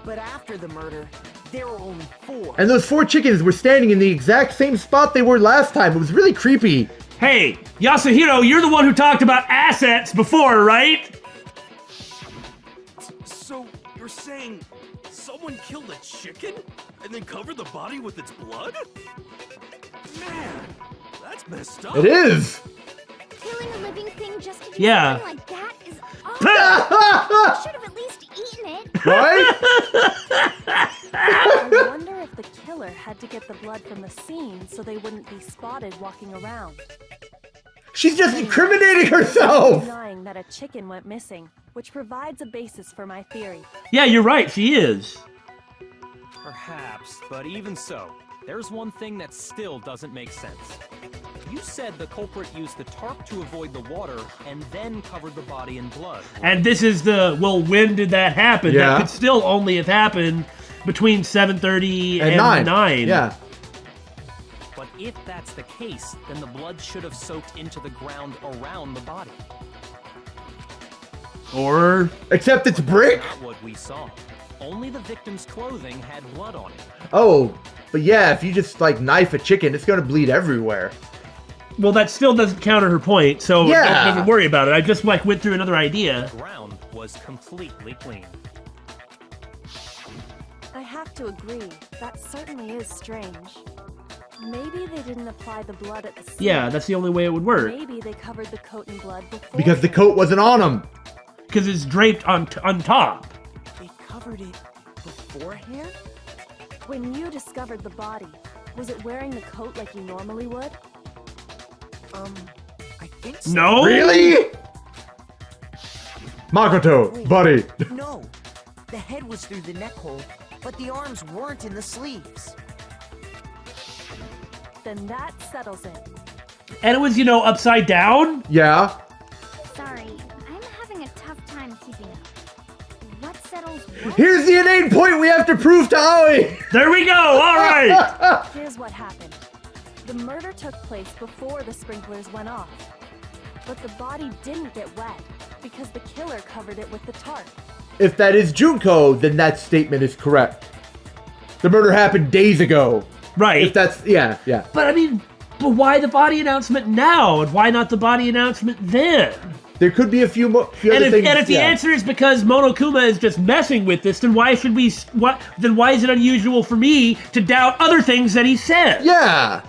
But after the murder, there were only 4. And those 4 chickens were standing in the exact same spot they were last time. It was really creepy. Hey, Yasuhiro, you're the one who talked about assets before, right? So, you're saying someone killed a chicken and then covered the body with its blood? Man, that's messed up. It is. Killing a living thing just to do Yeah. something like that is awful. Should have at least eaten it. Right? I wonder if the killer had to get the blood from the scene so they wouldn't be spotted walking around. She's just incriminating herself. Denying that a chicken went missing, which provides a basis for my theory. Yeah, you're right. She is. Perhaps, but even so, there's one thing that still doesn't make sense. You said the culprit used the tarp to avoid the water and then covered the body in blood. And this is well, when did that happen? Yeah. That could still only have happened between 7:30 and 9. Yeah. But if that's the case, then the blood should have soaked into the ground around the body. Or... Except it's brick? Not what we saw. Only the victim's clothing had blood on it. Oh, but yeah, if you just, like, knife a chicken, it's gonna bleed everywhere. Well, that still doesn't counter her point, so don't even worry about it. I just, like, went through another idea. The ground was completely clean. I have to agree, that certainly is strange. Maybe they didn't apply the blood at the scene. Yeah, that's the only way it would work. Maybe they covered the coat in blood before. Because the coat wasn't on him. Because it's draped on top. They covered it beforehand? When you discovered the body, was it wearing the coat like you normally would? I think so. No? Really? Makoto, Wait, buddy. No. The head was through the neck hole, but the arms weren't in the sleeves. Then that settles it. And it was, upside down? Yeah. Sorry, I'm having a tough time keeping up. What settles what? Here's the inane point we have to prove to Aoi. There we go, all right. Here's what happened. The murder took place before the sprinklers went off. But the body didn't get wet because the killer covered it with the tarp. If that is Junko, then that statement is correct. The murder happened days ago. Right. If that's, yeah. But why the body announcement now? And why not the body announcement then? There could be a few other things. And if the answer is because Monokuma is just messing with this, then why should we? Then why is it unusual for me to doubt other things that he said? Yeah.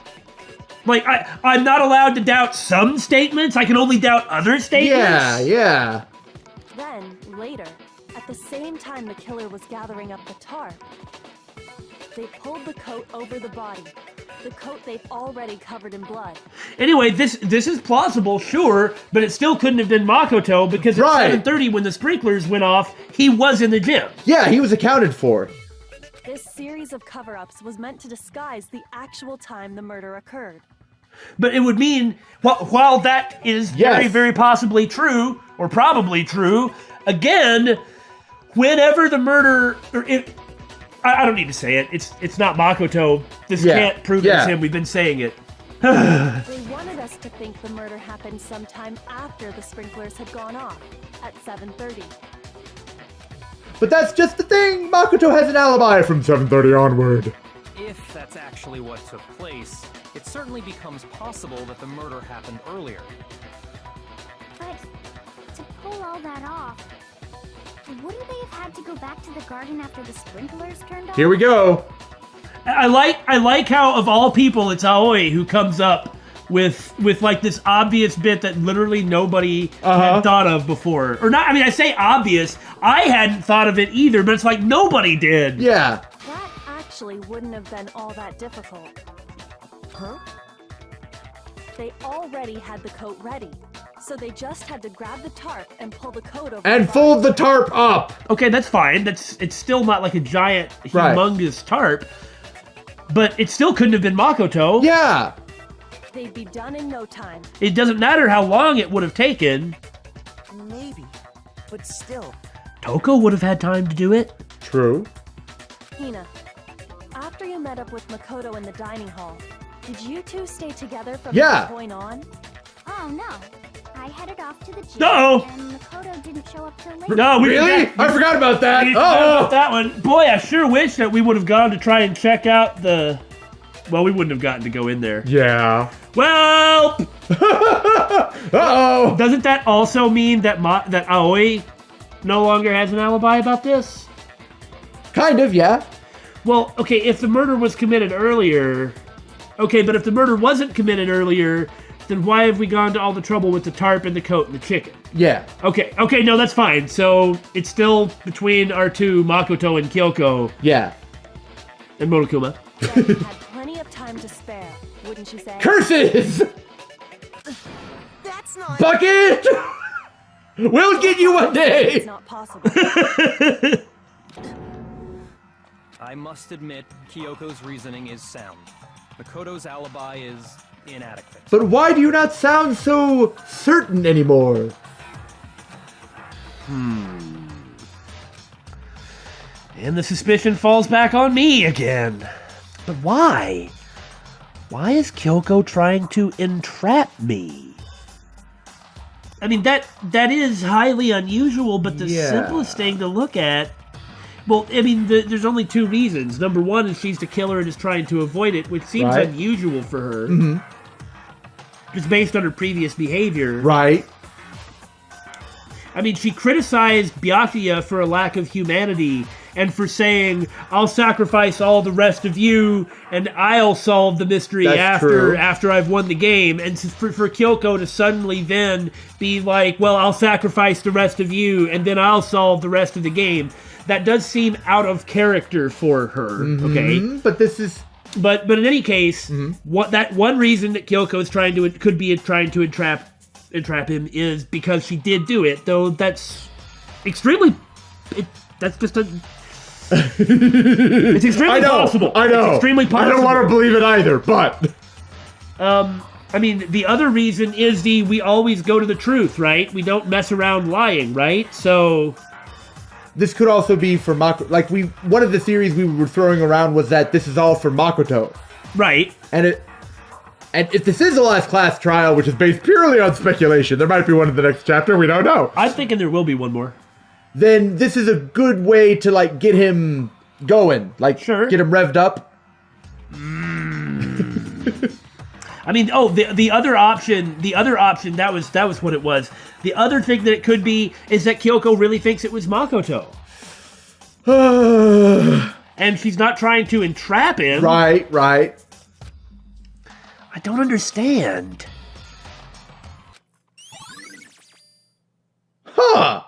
Like I'm not allowed to doubt some statements. I can only doubt other statements. Yeah. Then later, at the same time the killer was gathering up the tarp, they pulled the coat over the body. The coat they've already covered in blood. Anyway, this is plausible, sure, but it still couldn't have been Makoto because at 7:30 when the sprinklers went off, he was in the gym. Yeah, he was accounted for. This series of cover-ups was meant to disguise the actual time the murder occurred. But it would mean, while that is very, very possibly true, or probably true, again, whenever the murder... I don't need to say it. It's not Makoto. This can't prove it's him. We've been saying it. They wanted us to think the murder happened sometime after the sprinklers had gone off, at 7:30. But that's just the thing. Makoto has an alibi from 7:30 onward. If that's actually what took place, it certainly becomes possible that the murder happened earlier. But to pull all that off, wouldn't they have had to go back to the garden after the sprinklers turned off? Here we go. I like how of all people it's Aoi who comes up with like this obvious bit that literally nobody had thought of before. Or not, I say obvious. I hadn't thought of it either, but it's like nobody did. Yeah. That actually wouldn't have been all that difficult. Huh? They already had the coat ready. So they just had to grab the tarp and pull the coat over. And fold the tarp up. Okay, that's fine. It's still not like a giant, humongous tarp. But it still couldn't have been Makoto. Yeah. They'd be done in no time. It doesn't matter how long it would have taken. Maybe, but still. Toko would have had time to do it. True. Hina, after you met up with Makoto in the dining hall, did you two stay together from that point on? Oh, no. I headed off to the gym, Uh-oh. and Makoto didn't show up till later. No, really? I forgot about that. We forgot about that one. Boy, I sure wish that we would have gone to try and check out the... Well, we wouldn't have gotten to go in there. Yeah. Well... Uh-oh. Doesn't that also mean that that Aoi no longer has an alibi about this? Kind of, yeah. Well, okay, if the murder was committed earlier... Okay, but if the murder wasn't committed earlier... Then why have we gone to all the trouble with the tarp and the coat and the chicken? Yeah. Okay, no, that's fine. So it's still between our two, Makoto and Kyoko. Yeah. And Monokuma. They had plenty of time to spare, wouldn't you say? Curses! That's not... Bucket! We'll get you one day! It's not possible. I must admit, Kyoko's reasoning is sound. Makoto's alibi is inadequate. But why do you not sound so certain anymore? And the suspicion falls back on me again. But why? Why is Kyoko trying to entrap me? I mean, that is highly unusual, but the Yeah. simplest thing to look at... Well, I mean, there's only two reasons. Number one is she's the killer and is trying to avoid it, which seems Right. unusual for her. Mm-hmm. Just based on her previous behavior. Right. I mean, she criticized Byakuya for a lack of humanity and for saying, I'll sacrifice all the rest of you and I'll solve the mystery That's true. after I've won the game. And for Kyoko to suddenly then be like, well, I'll sacrifice the rest of you and then I'll solve the rest of the game. That does seem out of character for her, okay? But this is... But in any case, what that one reason that Kyoko is trying to entrap him is because she did do it, though that's extremely... that's just a... it's extremely possible. I know. It's extremely possible. I don't want to believe it either, but... I mean, the other reason is we always go to the truth, right? We don't mess around lying, right? So... This could also be for Makoto. Like, one of the theories we were throwing around was that this is all for Makoto. Right. And if this is the last class trial, which is based purely on speculation, there might be one in the next chapter, we don't know. I'm thinking there will be one more. Then this is a good way to, like, get him going. Like, sure. Get him revved up. I mean, the other option, that was what it was. The other thing that it could be is that Kyoko really thinks it was Makoto. And she's not trying to entrap him. Right. I don't understand. Huh.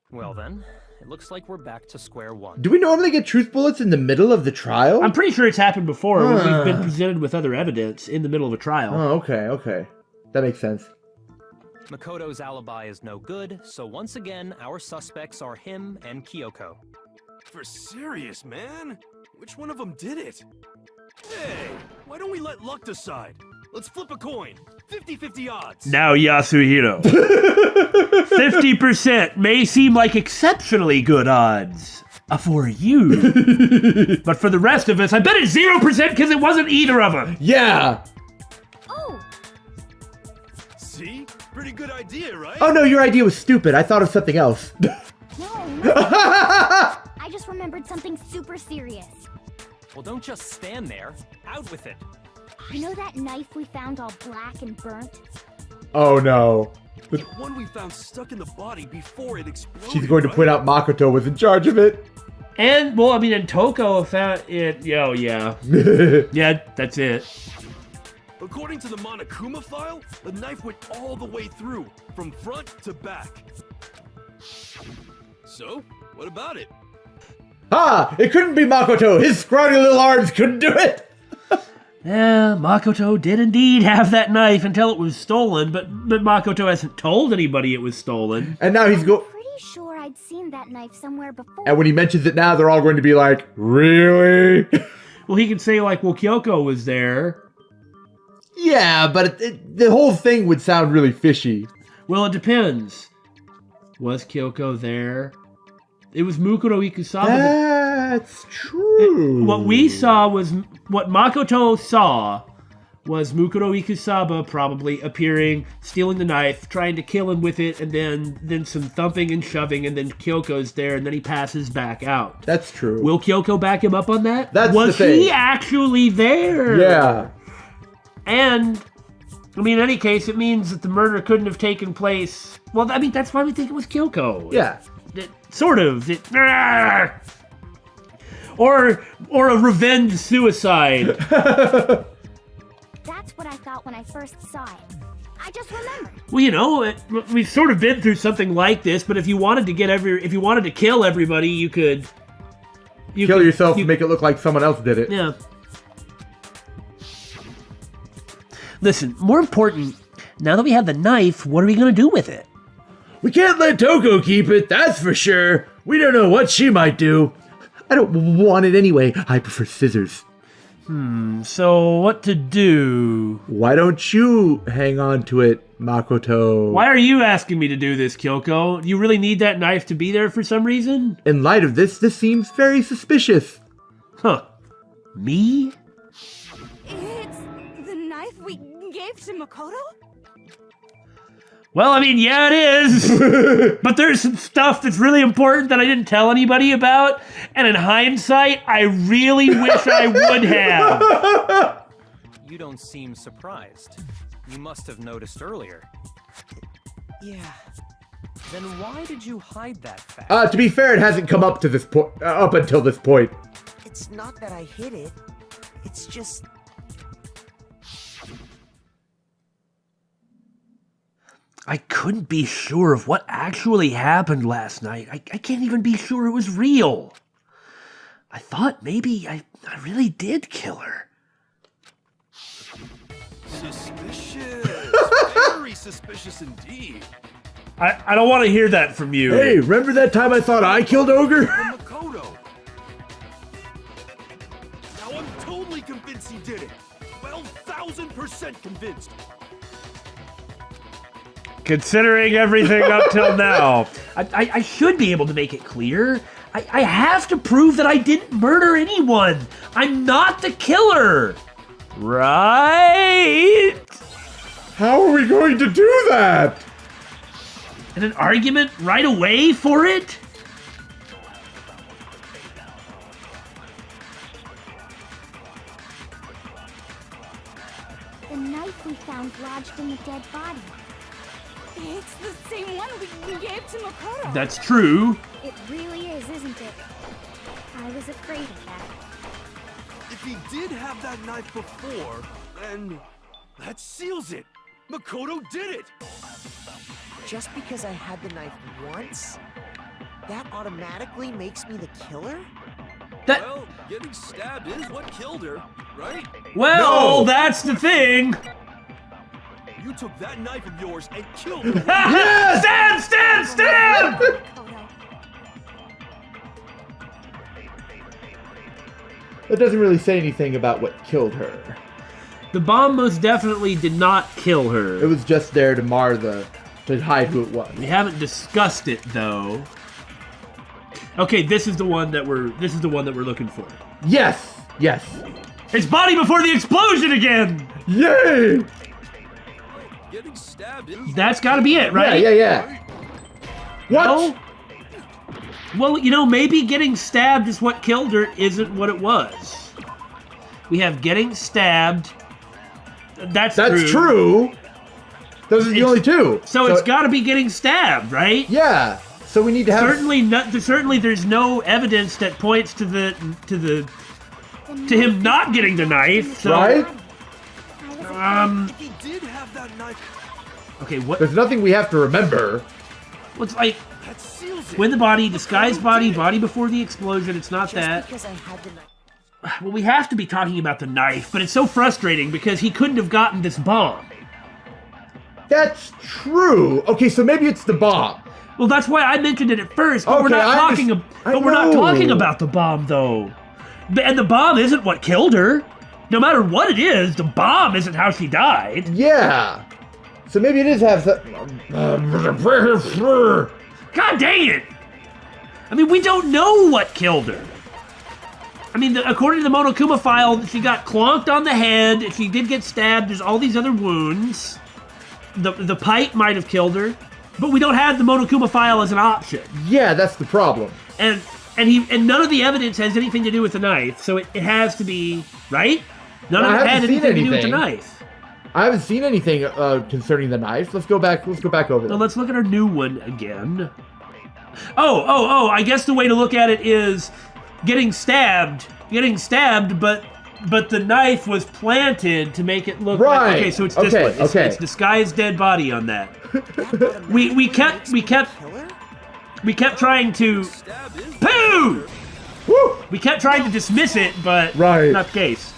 Well then, it looks like we're back to square one. Do we normally get truth bullets in the middle of the trial? I'm pretty sure it's happened before when we've been presented with other evidence in the middle of a trial. Oh, okay. That makes sense. Makoto's alibi is no good, so once again, our suspects are him and Kyoko. For serious, man? Which one of them did it? Hey, why don't we let luck decide? Let's flip a coin. 50-50 odds. Now, Yasuhiro. 50% may seem like exceptionally good odds for you. But for the rest of us, I bet it's 0% because it wasn't either of them. Yeah. Oh. See? Pretty good idea, right? Oh no, your idea was stupid. I thought of something else. No. I just remembered something super serious. Well, don't just stand there. Out with it. You know that knife we found all black and burnt? Oh no. The one we found stuck in the body before it exploded. She's going to point out Makoto was in charge of it. And, well, I mean, and Toko found it. Oh, yeah. Yeah, that's it. According to the Monokuma file, the knife went all the way through, from front to back. So, what about it? It couldn't be Makoto. His scrawny little arms couldn't do it. Yeah, Makoto did indeed have that knife until it was stolen, but Makoto hasn't told anybody it was stolen. And now he's Pretty sure I'd seen that knife somewhere before. And when he mentions it now, they're all going to be like, really? Well, he can say, like, well, Kyoko was there. Yeah, but the whole thing would sound really fishy. Well, it depends. Was Kyoko there? It was Mukuro Ikusaba. That's true. What Makoto saw was Mukuro Ikusaba probably appearing, stealing the knife, trying to kill him with it, and then some thumping and shoving, and then Kyoko's there, and then he passes back out. That's true. Will Kyoko back him up on that? That's was the thing. he actually there? Yeah. And, I mean, in any case, it means that the murder couldn't have taken place. Well, I mean, that's why we think it was Kyoko. Yeah. Sort of. Or a revenge suicide. That's what I thought when I first saw it. I just remembered. Well, you know, we've sort of been through something like this, but if you wanted to kill everybody, you could kill yourself and make it look like someone else did it. Yeah. Listen, more important, now that we have the knife, what are we going to do with it? We can't let Toko keep it, that's for sure. We don't know what she might do. I don't want it anyway. I prefer scissors. So what to do? Why don't you hang on to it, Makoto? Why are you asking me to do this, Kyoko? Do you really need that knife to be there for some reason? In light of this seems very suspicious. Huh. Me? It's the knife we gave to Makoto? Well, I mean, yeah, it is. But there's some stuff that's really important that I didn't tell anybody about. And in hindsight, I really wish I would have. You don't seem surprised. You must have noticed earlier. Yeah. Then why did you hide that fact? To be fair, it hasn't come up to this point, up until this point. It's not that I hid it. It's just... I couldn't be sure of what actually happened last night. I can't even be sure it was real. I thought maybe I really did kill her. Suspicious. Very suspicious indeed. I don't want to hear that from you. Hey, remember that time I thought I killed Ogre? Makoto. Now I'm totally convinced he did it. 12,000% convinced. Considering everything up till now, I should be able to make it clear. I have to prove that I didn't murder anyone. I'm not the killer. Right? How are we going to do that? And an argument right away for it? The knife we found lodged in the dead body. It's the same one we gave to Makoto. That's true. It really is, isn't it? I was afraid of that. If he did have that knife before, then that seals it. Makoto did it. Just because I had the knife once, that automatically makes me the killer? Well, getting stabbed is what killed her, right? Well, that's the thing. You took that knife of yours and killed her. Yes! Stab! It doesn't really say anything about what killed her. The bomb most definitely did not kill her. It was just there to to hide who it was. We haven't discussed it though. Okay, this is the one that we're looking for. Yes! Yes. His body before the explosion again! Yay! Getting stabbed is That's gotta be it, right? Yeah. What? No? Well, you know, maybe getting stabbed is what killed her isn't what it was. We have getting stabbed. That's true. Those are the only two. So it's got to be getting stabbed, right? Yeah. So we need to have certainly there's no evidence that points to him not getting the knife. So, right? If he did have that knife. Okay, what? There's nothing we have to remember. Looks like That seals it. when the body, disguised body before the explosion. It's not that. Because I had the knife. Well, we have to be talking about the knife, but it's so frustrating because he couldn't have gotten this bomb. That's true. Okay, so maybe it's the bomb. Well, that's why I mentioned it at first, but Okay, we're not talking. We're not know. talking about the bomb, though. And the bomb isn't what killed her. No matter what it is, the bomb isn't how she died. Yeah. So maybe it is have God dang it! I mean, we don't know what killed her. I mean, according to the Monokuma file, she got clonked on the head. She did get stabbed. There's all these other wounds. The pipe might have killed her, but we don't have the Monokuma file as an option. Yeah, that's the problem. And none of the evidence has anything to do with the knife, so it has to be right. None of it had anything to do with the knife. I haven't seen anything concerning the knife. Let's go back over Now there. let's look at our new one again. Oh! I guess the way to look at it is getting stabbed, but the knife was planted to make it look right. like, okay, so it's this one. It's disguised dead body on that. we kept trying to poo. Woo! We kept trying to dismiss it, but Right. not the case.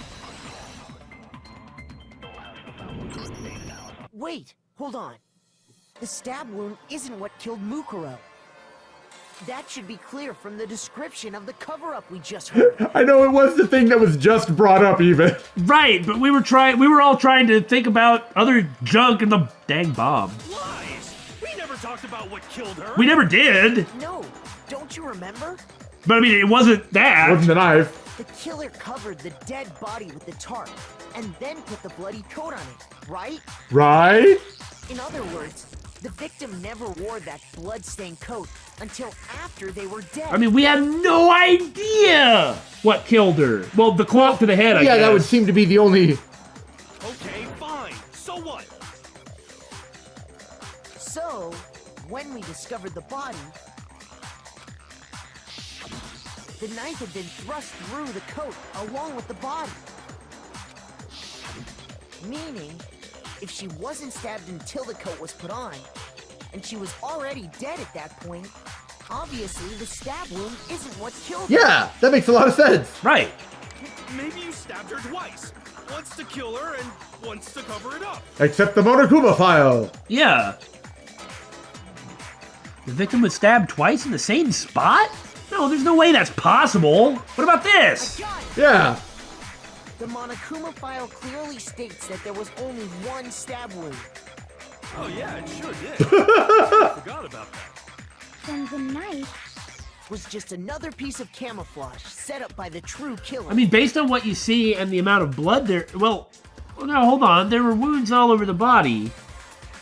Wait, hold on. The stab wound isn't what killed Mukuro. That should be clear from the description of the cover-up we just heard. I know it was the thing that was just brought up even. Right, but we were all trying to think about other junk in the dang bomb. Lies! We never talked about what killed her. We never did. No, don't you remember? But I mean, it wasn't that. It wasn't the knife. The killer covered the dead body with the tarp, and then put the bloody coat on it, right? Right? In other words, The victim never wore that blood-stained coat until after they were dead. I mean, we have no idea what killed her. Well, the clonk to the head, I guess. Yeah, that would seem to be the only... Okay, fine. So what? So, when we discovered the body, the knife had been thrust through the coat along with the body. Meaning, if she wasn't stabbed until the coat was put on, and she was already dead at that point, obviously the stab wound isn't what killed her. Yeah, that makes a lot of sense. Right. Maybe you stabbed her twice. Once to kill her and once to cover it up. Except the Monokuma file. Yeah. The victim was stabbed twice in the same spot? No, there's no way that's possible. What about this? Yeah. The Monokuma file clearly states that there was only one stab wound. Oh yeah, it sure did. I forgot about that. Then the knife was just another piece of camouflage set up by the true killer. I mean, based on what you see and the amount of blood there... Well, no, hold on. There were wounds all over the body.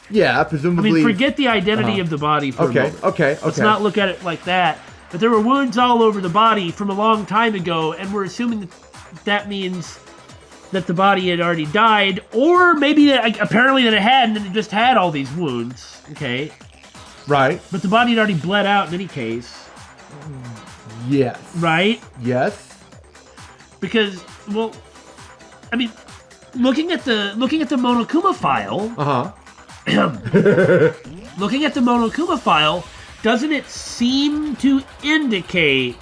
Yeah, presumably... I mean, forget the identity of the body for a moment. Okay. Let's not look at it like that. But there were wounds all over the body from a long time ago, and we're assuming that that means that the body had already died, or maybe apparently that it hadn't, and it just had all these wounds. Okay. Right. But the body had already bled out in any case. Yes. Right? Yes. Because, well, I mean, looking at the Monokuma file. Looking at the Monokuma file, doesn't it seem to indicate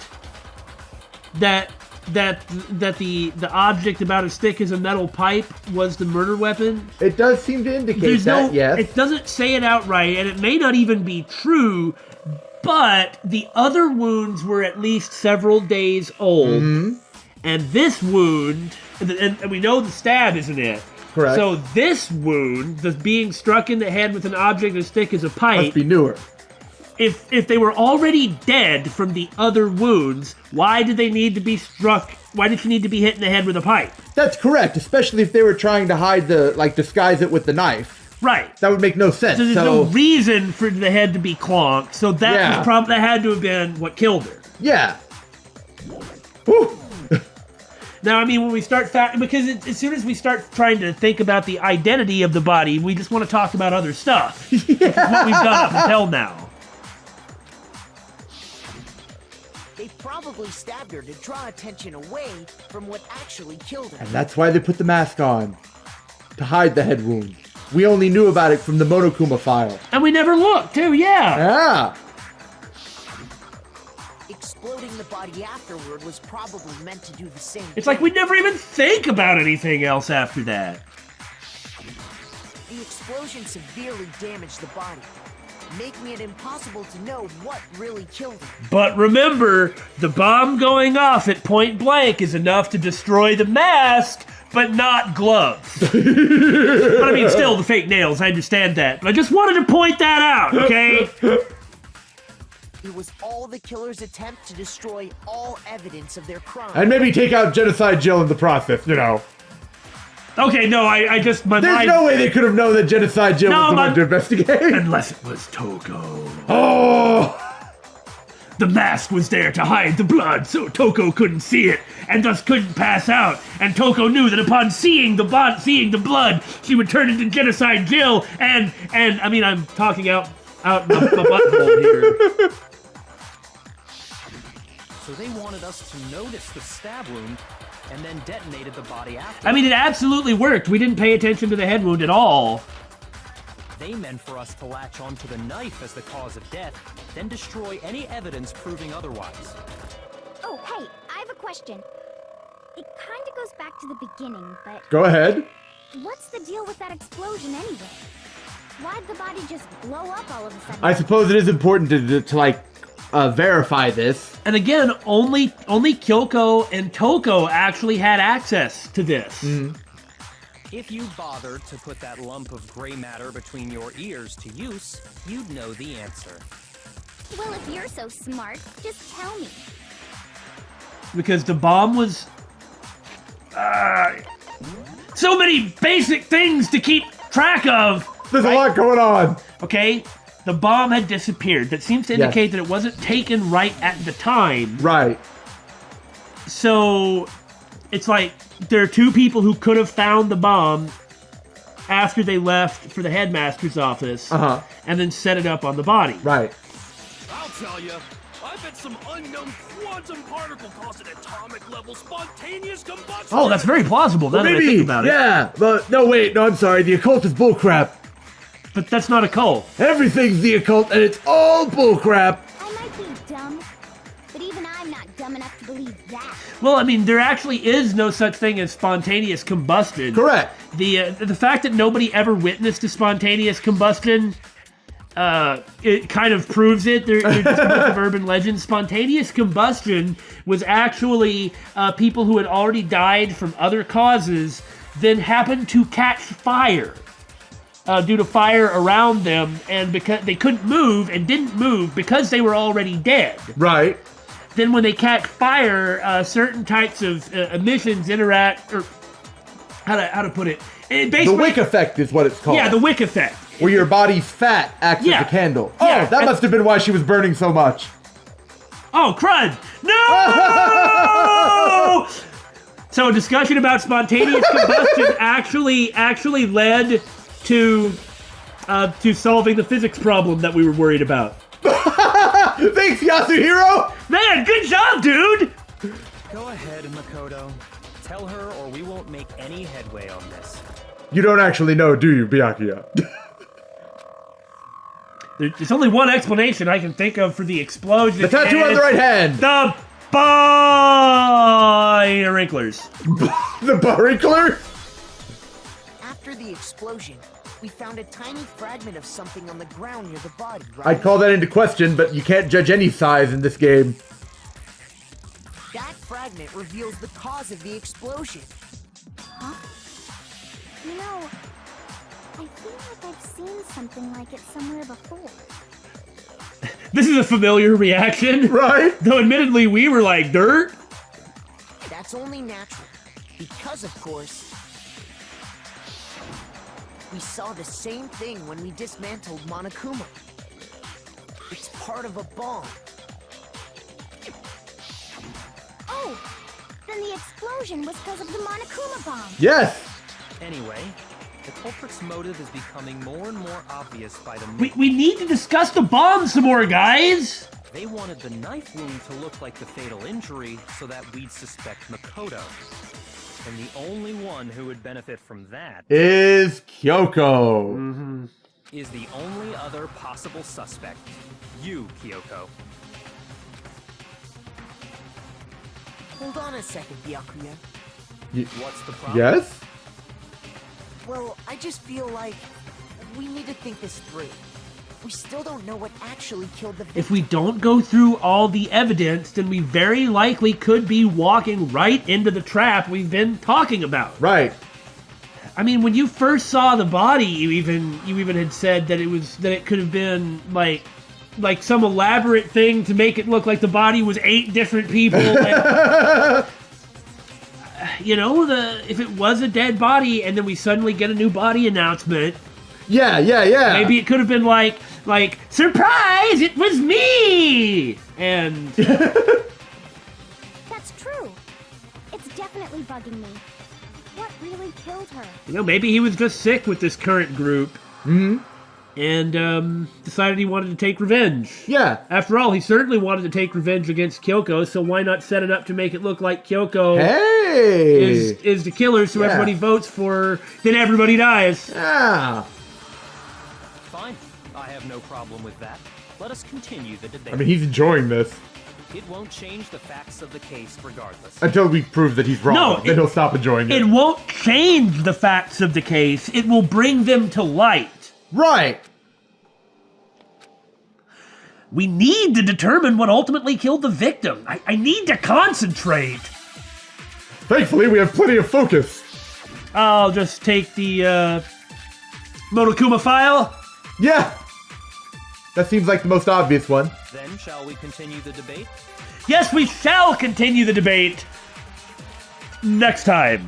that the object about as thick as a metal pipe was the murder weapon? It does seem to indicate yes. It doesn't say it outright, and it may not even be true, but the other wounds were at least several days old. Mm-hmm. And this wound, and we know the stab isn't it. Correct. So this wound, the being struck in the head with an object as thick as a pipe, must be newer. If they were already dead from the other wounds, why did they need to be struck? Why did she need to be hit in the head with a pipe? That's correct, especially if they were trying to hide disguise it with the knife. Right. That would make no sense. So there's no reason for the head to be clonked. So that that had to have been what killed her. Yeah. Whew. Now, I mean, when we start because as soon as we start trying to think about the identity of the body, we just want to talk about other stuff. Which is what we've done up until now. They probably stabbed her to draw attention away from what actually killed her. And that's why they put the mask on. To hide the head wound. We only knew about it from the Monokuma file. And we never looked, too, Yeah. Exploding the body afterward was probably meant to do the same. It's like we never even think about anything else after that. The explosion severely damaged the body, making it impossible to know what really killed her. But remember, the bomb going off at point blank is enough to destroy the mask, but not gloves. But I mean, still, the fake nails, I understand that. But I just wanted to point that out, okay? It was all the killer's attempt to destroy all evidence of their crime. And maybe take out Genocide Jill in the process, you know. Okay, no, I just... There's no way they could have known that Genocide Jill was the one to investigate. Unless it was Toko. Oh! The mask was there to hide the blood, so Toko couldn't see it, and thus couldn't pass out. And Toko knew that upon seeing the blood, she would turn into Genocide Jill, and I mean, I'm talking out my butthole here. So they wanted us to notice the stab wound and then detonated the body after. I mean, it absolutely worked. We didn't pay attention to the head wound at all. They meant for us to latch onto the knife as the cause of death, then destroy any evidence proving otherwise. Oh, hey, I have a question. It kind of goes back to the beginning, but... Go ahead. What's the deal with that explosion anyway? Why'd the body just blow up all of a sudden? I suppose it is important to verify this. And again, only Kyoko and Toko actually had access to this. Mm. If you bothered to put that lump of gray matter between your ears to use, you'd know the answer. Well, if you're so smart, just tell me. Because the bomb was... so many basic things to keep track of. There's a lot going on. Okay? The bomb had disappeared. That seems to indicate that it wasn't taken right at the time. Right. So, it's like, there are two people who could have found the bomb after they left for the headmaster's office. And then set it up on the body. Right. I'll tell you. I bet some unknown quantum particle caused an atomic level spontaneous combustion. Oh, that's very plausible. Now that I think about it. Yeah, but no, wait, no, I'm sorry. The occult is bullcrap. But that's not a cult. Everything's the occult, and it's all bullcrap. I might be dumb, but even I'm not dumb enough to believe that. Well, I mean, there actually is no such thing as spontaneous combustion. Correct. The fact that nobody ever witnessed a spontaneous combustion, it kind of proves it. They're just a bunch of urban legends. Spontaneous combustion was actually people who had already died from other causes, then happened to catch fire. Due to fire around them, and because they couldn't move and didn't move because they were already dead. Right. Then when they catch fire, certain types of emissions interact, or how to put it? The wick effect is what it's called. Yeah, the wick effect. Where your body's fat acts as a candle. Yeah. Oh, that must have been why she was burning so much. Oh, crud! No! So a discussion about spontaneous combustion actually led to solving the physics problem that we were worried about. Thanks, Yasuhiro! Man, good job, dude! Go ahead, Makoto. Tell her or we won't make any headway on this. You don't actually know, do you, Byakuya? There's only one explanation I can think of for the explosion. The tattoo on the right hand! The Brinklers. The Brinklers? After the explosion, we found a tiny fragment of something on the ground near the body, right? I'd call that into question, but you can't judge any size in this game. That fragment reveals the cause of the explosion. Huh? You know, I feel like I've seen something like it somewhere before. This is a familiar reaction. Right? Though admittedly we were like, dirt? That's only natural. Because, of course, we saw the same thing when we dismantled Monokuma. It's part of a bomb. Oh, then the explosion was because of the Monokuma bomb. Yes! Anyway, the culprit's motive is becoming more and more obvious by the We need to discuss the bomb some more, guys! They wanted the knife wound to look like the fatal injury so that we'd suspect Makoto. And the only one who would benefit from that is Kyoko. Is the only other possible suspect. You, Kyoko. Hold on a second, Byakuya. What's the problem? Yes? Well, I just feel like we need to think this through. We still don't know what actually killed the victim. If we don't go through all the evidence, then we very likely could be walking right into the trap we've been talking about. Right. I mean, when you first saw the body, you even had said that it could have been like some elaborate thing to make it look like the body was 8 different people. And, you know, if it was a dead body and then we suddenly get a new body announcement. Yeah. Maybe it could have been like, surprise, it was me! And... That's true. It's definitely bugging me. What really killed her? You know, maybe he was just sick with this current group. And decided he wanted to take revenge. Yeah. After all, he certainly wanted to take revenge against Kyoko, so why not set it up to make it look like Kyoko is the killer, so everybody votes for her, then everybody dies. Yeah. Fine. I have no problem with that. Let us continue the debate. I mean, he's enjoying this. It won't change the facts of the case regardless. Until we prove that he's wrong. Then he'll stop enjoying it. It won't change the facts of the case. It will bring them to light. Right. We need to determine what ultimately killed the victim. I need to concentrate. Thankfully, we have plenty of focus. I'll just take the Monokuma file. Yeah. That seems like the most obvious one. Then, shall we continue the debate? Yes, we shall continue the debate next time.